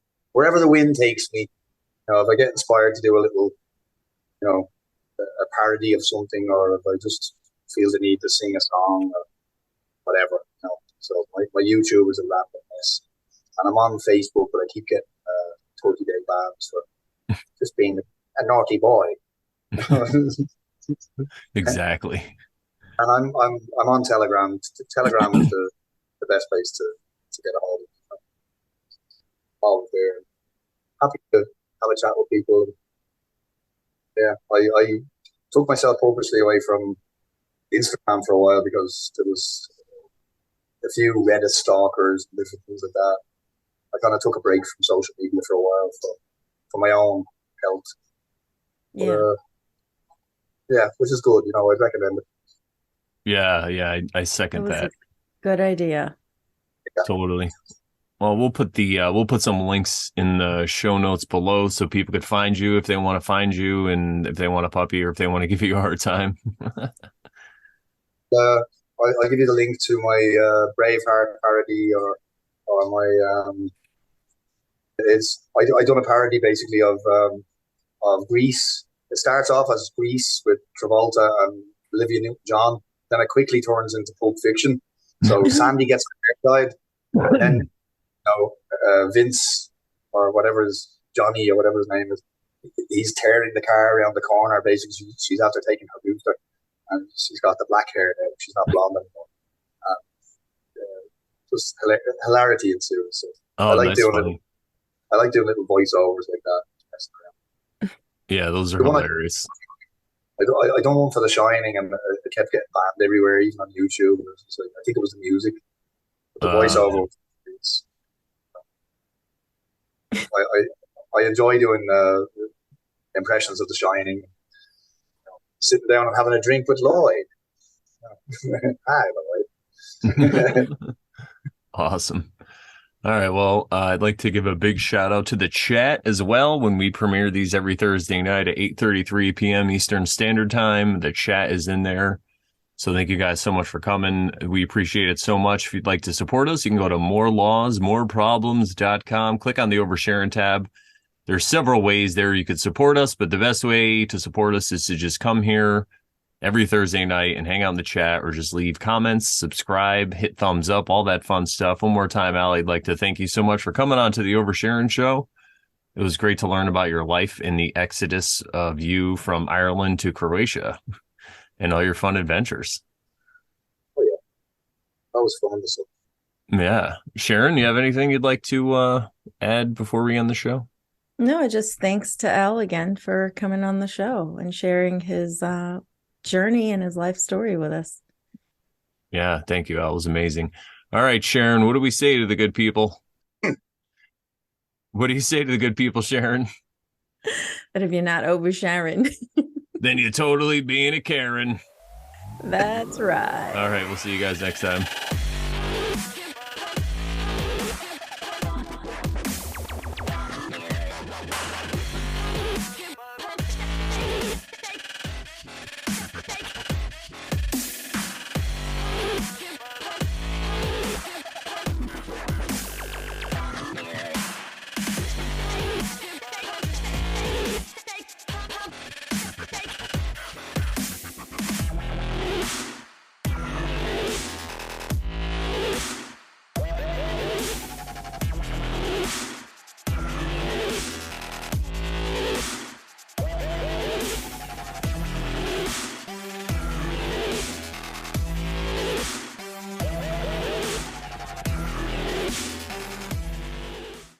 the wind takes me. If I get inspired to do a little, a parody of something, or if I just feel the need to sing a song or whatever. So my YouTube is a random mess, and I'm on Facebook, but I keep getting 30-day bans for just being a naughty boy. And Exactly. I'm on Telegram. Telegram is the best place to get a hold of me. Always there. Happy to have a chat with people. Yeah, I took myself purposely away from Instagram for a while because there was a few Reddit stalkers and different things like that. I kind of took a break from social media for a while for my own health. But Yeah. yeah, which is good. I'd recommend it. Yeah, yeah, I It second was a that. good idea. Yeah, Totally. Well, we'll put some links in the show notes below so people could find you if they want to find you and if they want a puppy or if they want to give you a hard time. I'll give you the link to my Braveheart parody or my I done a parody basically of Grease. It starts off as Grease with Travolta and Olivia Newton-John. Then it quickly turns into Pulp Fiction. So Sandy gets her hair dyed, and then Vince or whatever is Johnny or whatever his name is, he's tearing the car around the corner. Basically, she's after taking her booster, and she's got the black hair now. She's not blonde anymore. Just hilarity ensues. So I Oh, like that's doing little, funny. I like doing little voiceovers like that. Yeah, those are The one hilarious. I done one for The Shining, and it kept getting banned everywhere, even on YouTube. It was just like, I think it was the music, but the Yeah. voiceover. It's, I enjoy doing impressions of The Shining. Sitting down and having a drink with Lloyd. Hi, Lloyd. Awesome. All right. Well, I'd like to give a big shout out to the chat as well. When we premiere these every Thursday night at 8:33 p.m. Eastern Standard Time, the chat is in there. So thank you guys so much for coming. We appreciate it so much. If you'd like to support us, you can go to morelawsmoreproblems.com. Click on the Oversharing tab. There's several ways there you could support us, but the best way to support us is to just come here every Thursday night and hang out in the chat or just leave comments, subscribe, hit thumbs up, all that fun stuff. One more time, Allie, I'd like to thank you so much for coming on to the Oversharing show. It was great to learn about your life and the exodus of you from Ireland to Croatia and all your fun adventures. Oh yeah, that was fun. Yeah. Sharon, you have anything you'd like to add before we end the show? No, just thanks to Al again for coming on the show and sharing his journey and his life story with us. Yeah, thank you. That was amazing. All right, Sharon, what do we say to the good people? What do you say to the good people, Sharon? But if you're not over Sharon, Then you're totally being a Karen. that's right. All right, we'll see you guys next time.